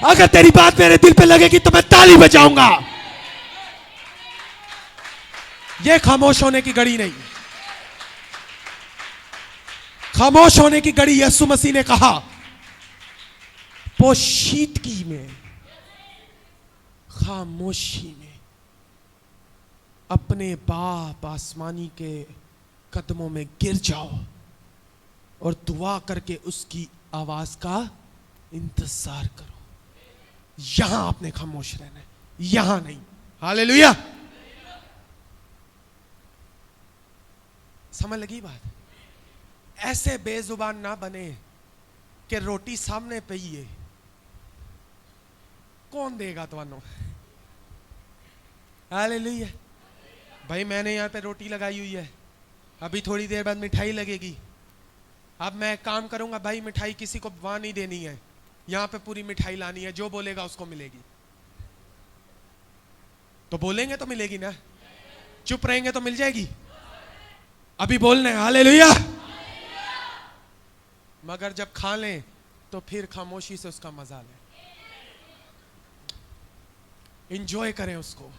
अगर तेरी बात मेरे दिल पर लगेगी तो मैं ताली बजाऊंगा। यह खामोश होने की घड़ी नहीं। खामोश होने की घड़ी यीशु मसीह ने कहा पोशीदगी में, खामोशी में। अपने बाप आसमानी के कदमों में गिर जाओ और दुआ करके उसकी आवाज का इंतजार करो। यहां आपने खामोश रहना है, यहां नहीं। हालेलुया। समझ लगी बात? ऐसे बेजुबान ना बने कि रोटी सामने पई है, कौन देगा तुहानू? हालेलुया। भाई मैंने यहां पे रोटी लगाई हुई है, अभी थोड़ी देर बाद मिठाई लगेगी। अब मैं काम करूंगा, भाई मिठाई किसी को वहां नहीं देनी है, यहां पे पूरी मिठाई लानी है, जो बोलेगा उसको मिलेगी। तो बोलेंगे तो मिलेगी ना, चुप रहेंगे तो मिल जाएगी। अभी बोलने हालेलुया। मगर जब खा लें तो फिर खामोशी से उसका मजा लें, इंजॉय करें उसको,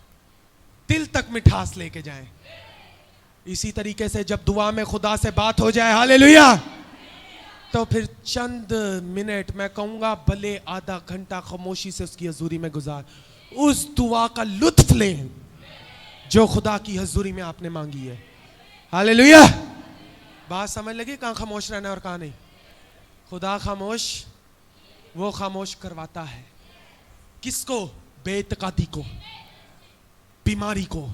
दिल तक मिठास लेके जाएं। इसी तरीके से जब दुआ में खुदा से बात हो जाए, हालेलुया, तो फिर चंद मिनट, मैं कहूंगा भले आधा घंटा खामोशी से उसकी हजूरी में गुजार, उस दुआ का लुत्फ लें जो खुदा की हजूरी में आपने मांगी है। हालेलुया। बात समझ लगी? कहां खामोश रहना और कहां नहीं? खुदा खामोश, वो खामोश करवाता है। किसको? बेतकाती को, बीमारी को,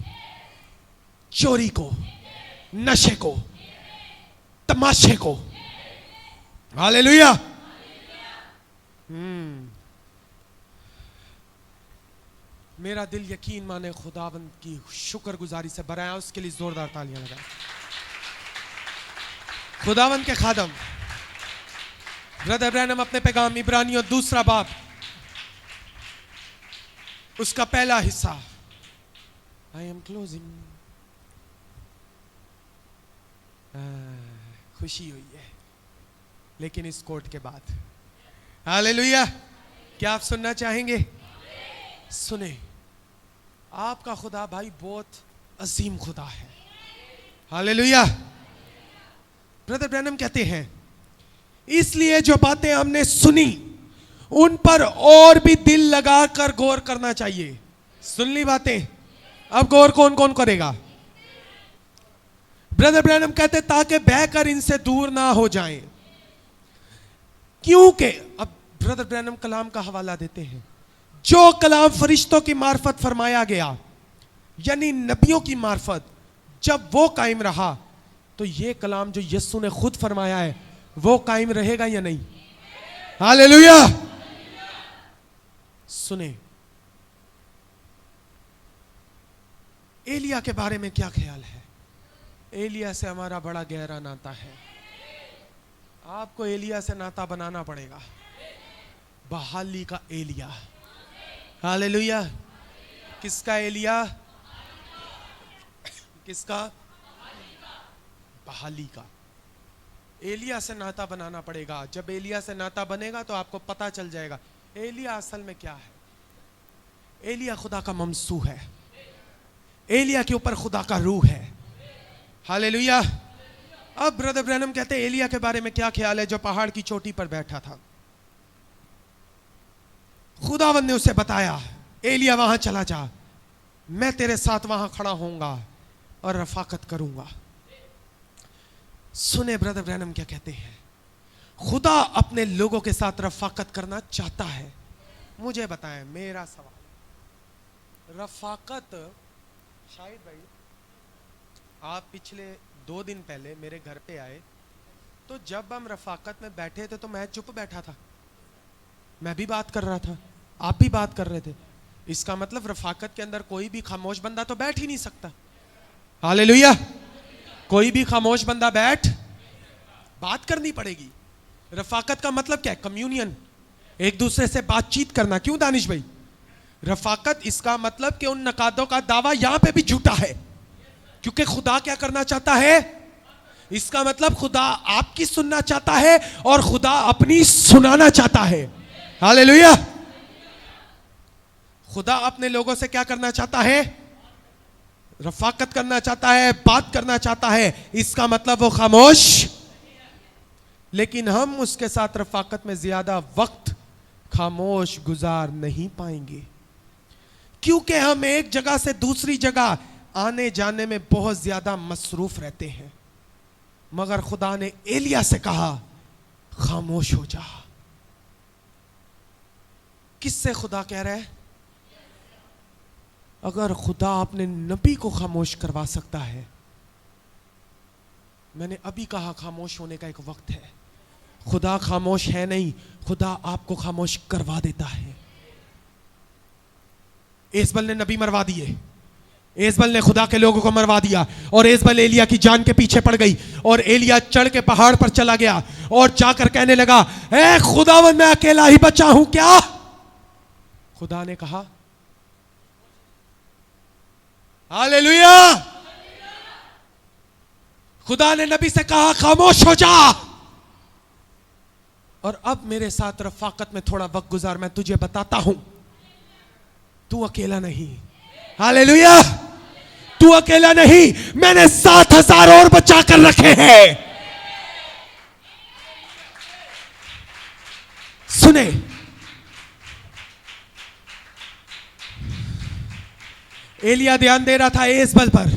चोरी को, नशे को, तमाशे को। हालेलुया। मेरा दिल यकीन माने खुदावंद की शुक्रगुजारी से भरा है, उसके लिए जोरदार तालियां लगाएं। खुदावंद के खादम ब्रदर ब्रैनम अपने पैगाम इब्रानियों 2 बाब उसका पहला हिस्सा, आई एम क्लोजिंग, खुशी हुई है लेकिन इस कोट के बाद। हालेलुया। क्या आप सुनना चाहेंगे? सुने। आपका खुदा भाई बहुत अजीम खुदा है। हालेलुया। ब्रदर ब्रैनम कहते हैं, इसलिए जो बातें हमने सुनी उन पर और भी दिल लगाकर गौर करना चाहिए। सुन ली बातें, अब गौर कौन कौन करेगा? ब्रदर ब्रैनम कहते ताकि बहकर इनसे दूर ना हो जाएं, क्योंकि अब ब्रदर ब्रैनम कलाम का हवाला देते हैं, जो कलाम फरिश्तों की मार्फत फरमाया गया, यानी नबियों की मार्फत, जब वो कायम रहा तो ये कलाम जो यीशु ने खुद फरमाया है वो कायम रहेगा या नहीं? हालेलुया। सुने, एलिया के बारे में क्या ख्याल है? एलिया से हमारा बड़ा गहरा नाता है। आपको एलिया से नाता बनाना पड़ेगा। बहाली का एलिया। हालेलुया। किसका एलिया? किसका? बहाली का। एलिया से नाता बनाना पड़ेगा। जब एलिया से नाता बनेगा तो आपको पता चल जाएगा एलिया असल में क्या है। एलिया खुदा का ममसू है, एलिया के ऊपर खुदा का रूह है। हालेलुया। अब ब्रदर ब्रैनम कहते हैं एलिया के बारे में क्या ख्याल है, जो पहाड़ की चोटी पर बैठा था। खुदावंद ने उसे बताया, एलिया वहां चला जा, मैं तेरे साथ वहां खड़ा होऊंगा और रफाकत करूंगा। सुने ब्रदर ब्रैनम क्या कहते हैं, खुदा अपने लोगों के साथ रफाकत करना चाहता है। मुझे बताएं, मेरा सवाल, रफाकत, शाहिद भाई आप पिछले 2 दिन पहले मेरे घर पे आए तो जब हम रफाकत में बैठे थे तो मैं चुप बैठा था, मैं भी बात कर रहा था, आप भी बात कर रहे थे। इसका मतलब रफाकत के अंदर कोई भी खामोश बंदा तो बैठ ही नहीं सकता। हालेलुया। कोई भी खामोश बंदा बैठ, बात करनी पड़ेगी। रफाकत का मतलब क्या है? कम्युनियन, एक दूसरे से बातचीत करना। क्यों दानिश भाई? रफाकत इसका मतलब कि उन नकादों का दावा यहां पे भी झूठा है, क्योंकि खुदा क्या करना चाहता है? इसका मतलब खुदा आपकी सुनना चाहता है और खुदा अपनी सुनाना चाहता है। हालेलुया। खुदा अपने लोगों से क्या करना चाहता है? रफाकत करना चाहता है, बात करना चाहता है। इसका मतलब वो खामोश, लेकिन हम उसके साथ रफाकत में ज्यादा वक्त खामोश गुजार नहीं पाएंगे, क्योंकि हम एक जगह से दूसरी जगह आने जाने में बहुत ज्यादा मसरूफ रहते हैं, मगर खुदा ने एलिया से कहा खामोश हो जा। किससे खुदा कह रहा है? अगर खुदा अपने नबी को खामोश करवा सकता है, मैंने अभी कहा खामोश होने का एक वक्त है। खुदा खामोश है नहीं, खुदा आपको खामोश करवा देता है। एजबल ने नबी मरवा दिए, एजबल ने खुदा के लोगों को मरवा दिया, और एजबल एलिया की जान के पीछे पड़ गई, और एलिया चढ़ के पहाड़ पर चला गया और जाकर कहने लगा, ए खुदावन मैं अकेला ही बचा हूं क्या? खुदा ने कहा हालेलुया, खुदा ने नबी से कहा खामोश हो जा। और अब मेरे साथ रफाकत में थोड़ा वक्त गुजार, मैं तुझे बताता हूं तू अकेला नहीं। हालेलुया, तू अकेला नहीं, मैंने 7,000 और बचा कर रखे हैं। सुने, एलिया ध्यान दे रहा था एजबल पर,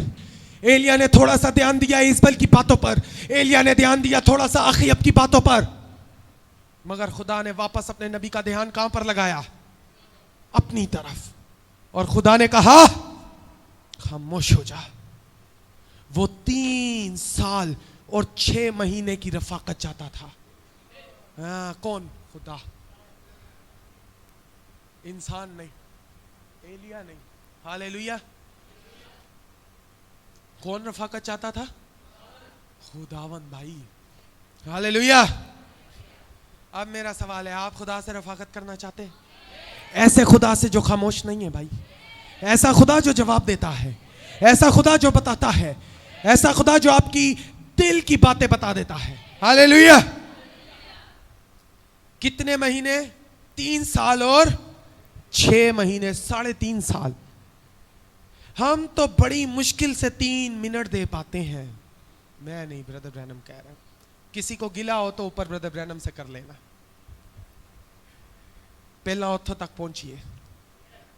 एलिया ने थोड़ा सा ध्यान दिया एजबल की बातों पर, एलिया ने ध्यान दिया थोड़ा सा अखीब की बातों पर, मगर खुदा ने वापस अपने नबी का ध्यान कहां पर लगाया? अपनी तरफ। और खुदा ने कहा खामोश हो जा। वो 3 साल और 6 महीने की रफाकत चाहता था। कौन? खुदा, इंसान नहीं, एलिया नहीं। हालेलुया। कौन रफाकत चाहता था? खुदावन भाई। हालेलुया। अब मेरा सवाल है, आप खुदा से रफाकत करना चाहते हैं? ऐसे खुदा से जो खामोश नहीं है भाई, ऐसा खुदा जो जवाब देता है, ऐसा खुदा जो बताता है, ऐसा खुदा जो आपकी दिल की बातें बता देता है। हालेलुया। कितने महीने? 3 साल और 6 महीने, 3.5 साल। हम तो बड़ी मुश्किल से 3 मिनट दे पाते हैं। मैं नहीं, ब्रदर ब्रैनम कह रहा है। किसी को गिला हो तो ऊपर ब्रदर ब्रैनम से कर लेना, पहला औथा तक पहुंचिए।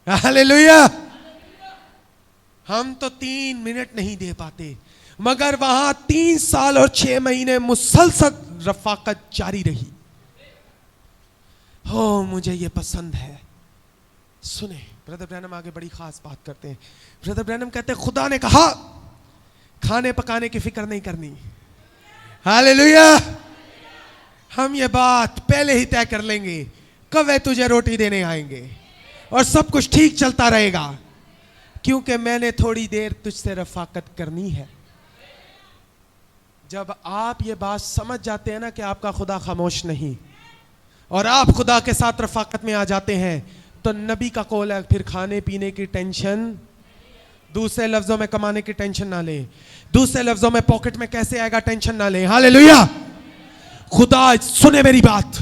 हालेलुया। हम तो 3 मिनट नहीं दे पाते, मगर वहां 3 साल और 6 महीने मुसलसल रफाकत जारी रही। हो, मुझे ये पसंद है। सुने, ब्रदर ब्रैनम आगे बड़ी खास बात करते हैं। ब्रदर ब्रैनम कहते हैं खुदा ने कहा खाने पकाने की फिक्र नहीं करनी। हालेलुया। हम ये बात पहले ही तय कर लेंगे, कब तुझे रोटी देने आएंगे और सब कुछ ठीक चलता रहेगा, क्योंकि मैंने थोड़ी देर तुझसे रफाकत करनी है। जब आप ये बात समझ जाते हैं ना कि आपका खुदा खामोश नहीं, और आप खुदा के साथ रफाकत में आ जाते हैं, तो नबी का कौल है फिर खाने पीने की टेंशन, दूसरे लफ्जों में कमाने की टेंशन ना ले, दूसरे लफ्जों में पॉकेट में कैसे आएगा टेंशन ना ले। हालेलुया। खुदा, सुने मेरी बात,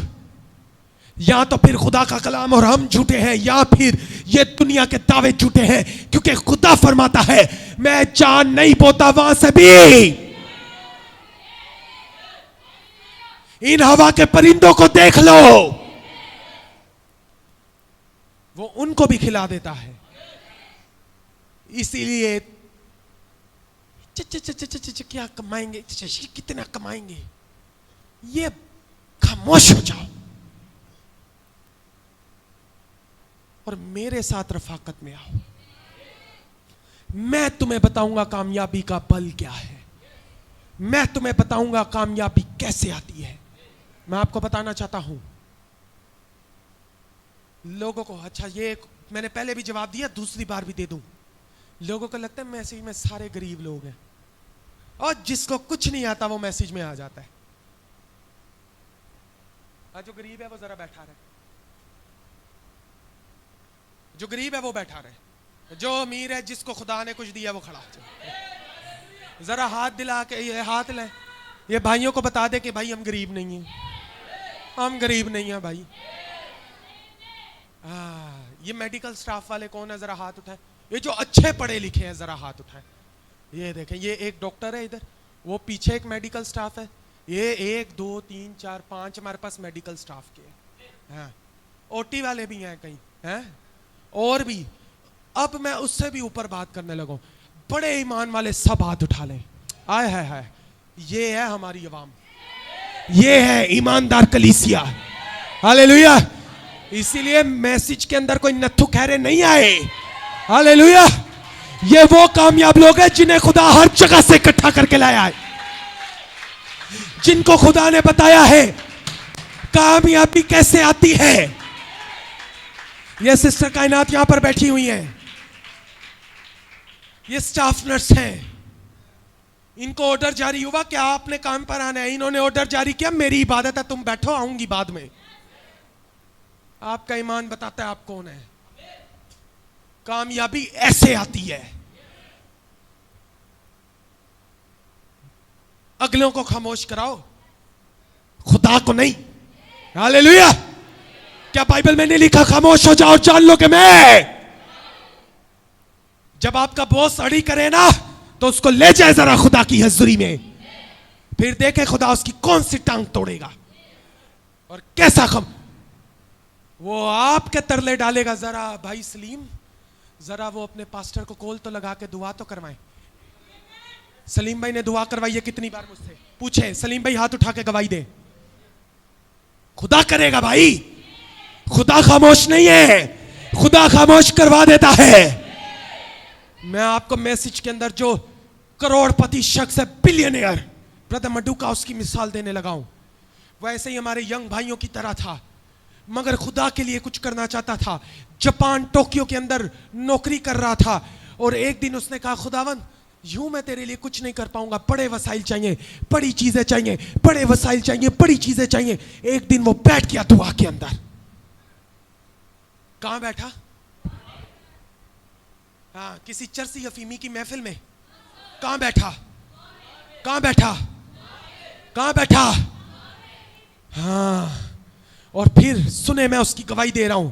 या तो फिर खुदा का कलाम और हम झूठे हैं, या फिर ये दुनिया के दावे झूठे हैं, क्योंकि खुदा फरमाता है मैं जान नहीं बोता वहां से भी इन हवा के परिंदों को देख लो, वो उनको भी खिला देता है। इसीलिए क्या कमाएंगे, कितना कमाएंगे, ये खामोश हो जाओ और मेरे साथ रफाकत में आओ। मैं तुम्हें बताऊंगा कामयाबी का बल क्या है, मैं तुम्हें बताऊंगा कामयाबी कैसे आती है। मैं आपको बताना चाहता हूं लोगों को, अच्छा ये मैंने पहले भी जवाब दिया, दूसरी बार भी दे दूं। लोगों को लगता है मैसेज में सारे गरीब लोग हैं, और जिसको कुछ नहीं आता वो मैसेज में आ जाता है। जो गरीब है वो जरा बैठा रहे, जो गरीब है वो बैठा रहे, जो अमीर है जिसको खुदा ने कुछ दिया वो खड़ा हो जाए। जरा हाथ दिला के, ये हाथ ले, ये भाइयों को बता दे कि भाई हम गरीब नहीं हैं, हम गरीब नहीं हैं भाई। ये मेडिकल स्टाफ वाले कौन है, जरा हाथ उठाए। ये जो अच्छे पढ़े लिखे हैं जरा हाथ उठाए। ये देखें, ये एक डॉक्टर है इधर, वो पीछे एक मेडिकल स्टाफ है, ये 1 2 3 4 5 हमारे पास मेडिकल स्टाफ के हैं। ओटी वाले भी हैं कहीं हैं, और भी। अब मैं उससे भी ऊपर बात करने लगा, बड़े ईमान वाले सब हाथ उठा लें। आय है, ये है हमारी अवाम, ये है ईमानदार कलीसिया। हालेलुया। इसीलिए मैसेज के अंदर कोई नत्थु खैरे नहीं आए। हालेलुया। ये वो कामयाब लोग हैं जिन्हें खुदा हर जगह से इकट्ठा करके लाया है, जिनको खुदा ने बताया है कामयाबी कैसे आती है। ये सिस्टर कायनात यहां पर बैठी हुई हैं, ये स्टाफ नर्स हैं। इनको ऑर्डर जारी हुआ कि आपने काम पर आना है। इन्होंने ऑर्डर जारी किया, मेरी इबादत है, तुम बैठो, आऊंगी बाद में। आपका ईमान बताता है आप कौन है। कामयाबी ऐसे आती है, अगलों को खामोश कराओ, खुदा को नहीं। हालेलुया। क्या बाइबल में नहीं लिखा खामोश हो जाओ, जान लो कि मैं। जब आपका बॉस अड़ी करे ना तो उसको ले जाए जरा खुदा की हजूरी में, फिर देखे खुदा उसकी कौन सी टांग तोड़ेगा और कैसा खम वो आपके तरले डालेगा। जरा भाई सलीम, जरा वो अपने पास्टर को कॉल तो लगा के दुआ तो करवाएं। सलीम भाई ने दुआ करवाई है कितनी बार मुझसे, पूछे सलीम भाई हाथ उठा के गवाही दे। खुदा करेगा भाई, खुदा खामोश नहीं है, खुदा खामोश करवा देता है। मैं आपको मैसेज के अंदर जो करोड़पति शख्स है, बिलियनियर ब्रदर मड्डू का, उसकी मिसाल देने लगा हूं। वैसे ही हमारे यंग भाइयों की तरह था, मगर खुदा के लिए कुछ करना चाहता था। जापान टोक्यो के अंदर नौकरी कर रहा था और एक दिन उसने कहा, खुदावन यूं मैं तेरे लिए कुछ नहीं कर पाऊंगा, बड़े वसाइल चाहिए, बड़ी चीजें चाहिए, बड़े वसाइल चाहिए, बड़ी चीजें चाहिए। एक दिन वो बैठ गया दुआ के अंदर। कहां बैठा? हाँ, किसी चरसी अफीमी की महफिल में। कहां बैठा? कहां बैठा? कहां बैठा? हाँ, और फिर सुने, मैं उसकी गवाही दे रहा हूं,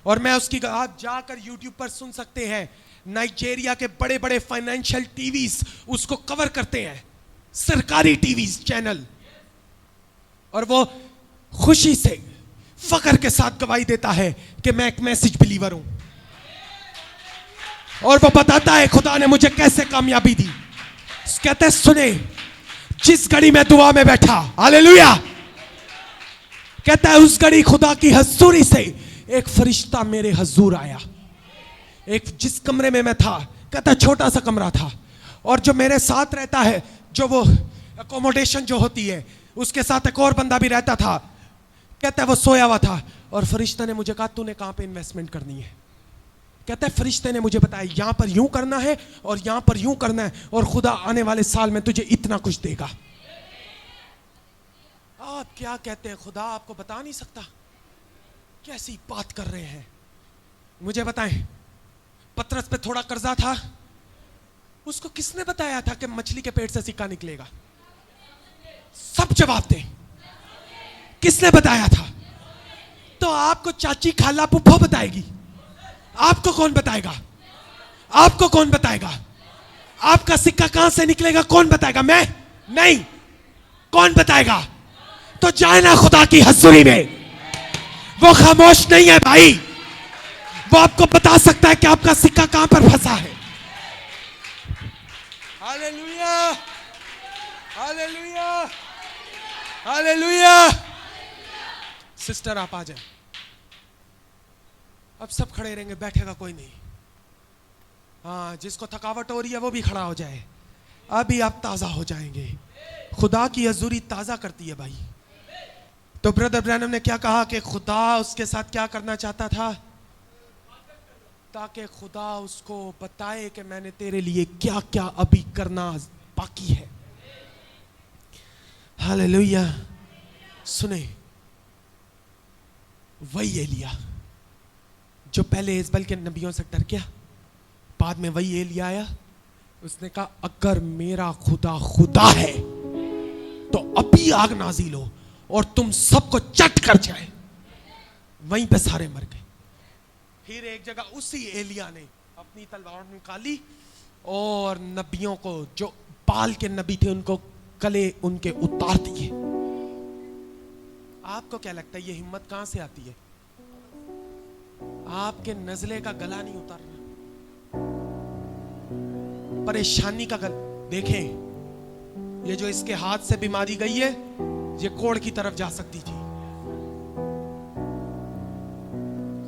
और मैं उसकी आप जाकर YouTube पर सुन सकते हैं। नाइजीरिया के बड़े बड़े फाइनेंशियल टीवीज उसको कवर करते हैं, सरकारी टीवीज चैनल, और वो खुशी से फख्र के साथ गवाही देता है कि मैं एक मैसेज बिलीवर हूं। और वो बताता है खुदा ने मुझे कैसे कामयाबी दी। कहते हैं सुने, जिस घड़ी में दुआ में बैठा, हालेलुया, कहता है उस घड़ी खुदा की हजूरी से एक फरिश्ता मेरे हजूर आया। एक जिस कमरे में मैं था, कहता है छोटा सा कमरा था, और जो मेरे साथ रहता है, जो वो अकोमोडेशन जो होती है, उसके साथ एक और बंदा भी रहता था। कहता है वो सोया हुआ था, और फरिश्ता ने मुझे कहा तूने कहां पे इन्वेस्टमेंट करनी है। कहता है फरिश्ते ने मुझे बताया यहां पर यूं करना है और यहां पर यूं करना है, और खुदा आने वाले साल में तुझे इतना कुछ देगा। आप क्या कहते हैं, खुदा आपको बता नहीं सकता? कैसी बात कर रहे हैं, मुझे बताएं। पतरस पे थोड़ा कर्जा था, उसको किसने बताया था कि मछली के पेट से सिक्का निकलेगा? सब जवाब दें, किसने बताया था? तो आपको चाची खाला पुप्पो बताएगी, आपको कौन बताएगा? आपको कौन बताएगा? आपका सिक्का कहां से निकलेगा कौन बताएगा? मैं नहीं, कौन बताएगा? तो जाए ना खुदा की हजूरी में, वो खामोश नहीं है भाई, वो आपको बता सकता है कि आपका सिक्का कहां पर फंसा है। Hallelujah, hallelujah, hallelujah. सिस्टर आप आ जाए, अब सब खड़े रहेंगे, बैठेगा कोई नहीं। हाँ, जिसको थकावट हो रही है वो भी खड़ा हो जाए, अभी आप ताजा हो जाएंगे। खुदा की हजूरी ताजा करती है भाई। तो ब्रदर ब्रैनम ने क्या कहा कि खुदा उसके साथ क्या करना चाहता था? ताकि खुदा उसको बताए कि मैंने तेरे लिए क्या क्या अभी करना बाकी है। हालेलुया। सुने, वही एलिया जो पहले इजबल के नबियों से डर गया, बाद में वही एलिया आया, उसने कहा अगर मेरा खुदा खुदा है तो अभी आग नाजिल हो और तुम सबको चट कर जाए। वहीं पे सारे मर गए। फिर एक जगह उसी एलिया ने अपनी तलवार निकाली और नबियों को, जो बाल के नबी थे, उनको गले उनके उतार दिए। आपको क्या लगता है ये हिम्मत कहां से आती है? आपके नजले का गला नहीं उतारना, परेशानी का देखें, ये जो इसके हाथ से बीमारी गई है, ये कोड़ की तरफ जा सकती थी।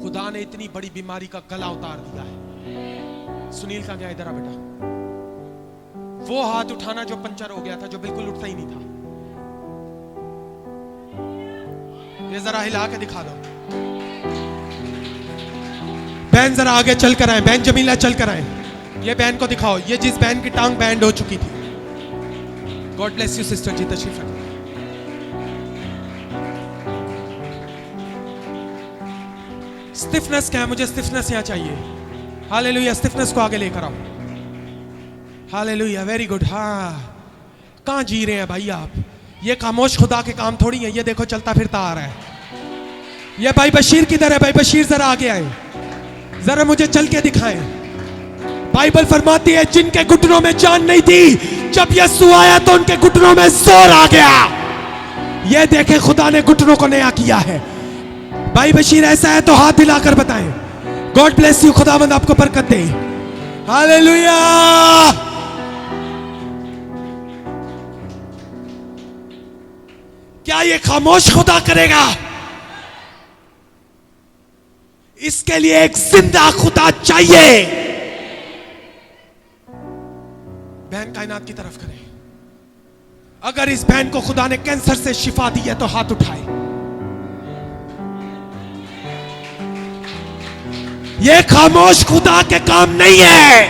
खुदा ने इतनी बड़ी बीमारी का गला उतार दिया है। सुनील का गया, इधर आ बेटा। वो हाथ उठाना जो पंचर हो गया था, जो बिल्कुल उठता ही नहीं था, ये जरा हिला के दिखा दो। बहन जरा आगे चल कर आए, बहन जमीला चल कर आए, ये बहन को दिखाओ, ये जिस बहन की टांग बैंड हो चुकी थी। गॉड ब्लेस यू सिस्टर जी, तशरीफ रखिए। स्टिफनेस क्या है? मुझे स्टिफनेस यहां चाहिए। हालेलुया, स्टिफनेस को आगे लेकर आओ। Hallelujah, very good. हाँ, कहां जी रहे हैं भाई आप? ये खामोश खुदा के काम थोड़ी है। ये देखो चलता फिरता आ रहा है। ये भाई बशीर किधर है? भाई बशीर जरा आगे आए, जरा मुझे चल के दिखाएं। बाइबल फरमाती है जिनके घुटनों में जान नहीं थी, जब यीशु आया तो उनके घुटनों में जोर आ गया। ये देखें, खुदा ने घुटनों को नया किया है। भाई बशीर ऐसा है तो हाथ हिलाकर बताएं। गॉड ब्लेस यू, खुदावंद आपको बरकत दे। हालेलुया। क्या ये खामोश खुदा करेगा? इसके लिए एक जिंदा खुदा चाहिए। बहन कायनात की तरफ करें। अगर इस बहन को खुदा ने कैंसर से शिफा दी है तो हाथ उठाए। ये खामोश खुदा के काम नहीं है।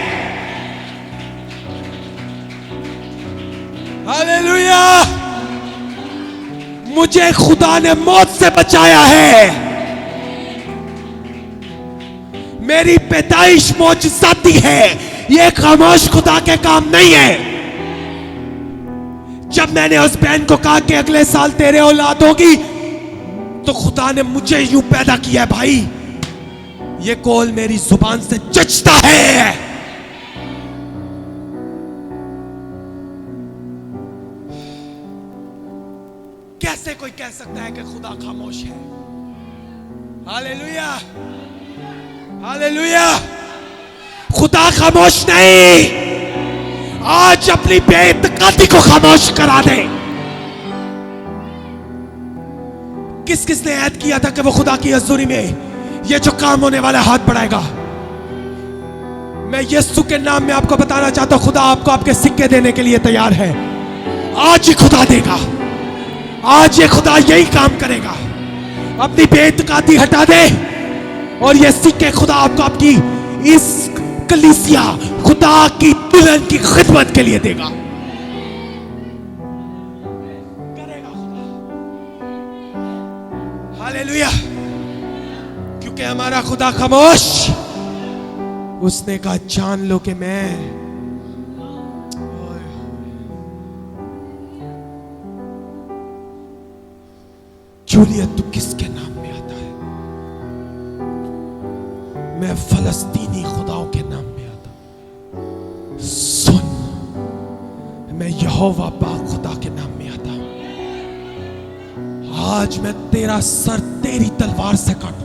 हालेलुया। मुझे खुदा ने मौत से बचाया है। मेरी पैदाइश मौजूदाती है। ये खामोश खुदा के काम नहीं है। जब मैंने उस बहन को कहा कि अगले साल तेरे औलाद होगी, तो खुदा ने मुझे यूं पैदा किया है। भाई, ये कॉल मेरी जुबान से जचता है। कैसे कोई कह सकता है कि खुदा खामोश है? Hallelujah, hallelujah. खुदा खामोश नहीं। आज अपनी बेइत्तेकादी को खामोश करा दे। किस किसने ऐद किया था कि वो खुदा की हजूरी में ये जो काम होने वाला हाथ बढ़ाएगा? मैं यीशु के नाम में आपको बताना चाहता हूं, खुदा आपको आपके सिक्के देने के लिए तैयार है। आज ही खुदा देगा। आज ये खुदा यही काम करेगा। अपनी बेइत्तेकादी हटा दे और ये सिक्के खुदा आपको आपकी इस कलीसिया खुदा की दुल्हन की खिदमत के लिए देगा। करेगा खुदा। हालेलुया। क्योंकि हमारा खुदा खामोश। उसने कहा जान लो कि मैं जूलियत, तू किसके नाम में आता है? मैं फलस्तीनी खुदाओं के नाम में आता। सुन, मैं यहोवा पाक खुदा के नाम में आता हूं। आज मैं तेरा सर तेरी तलवार से काटूं।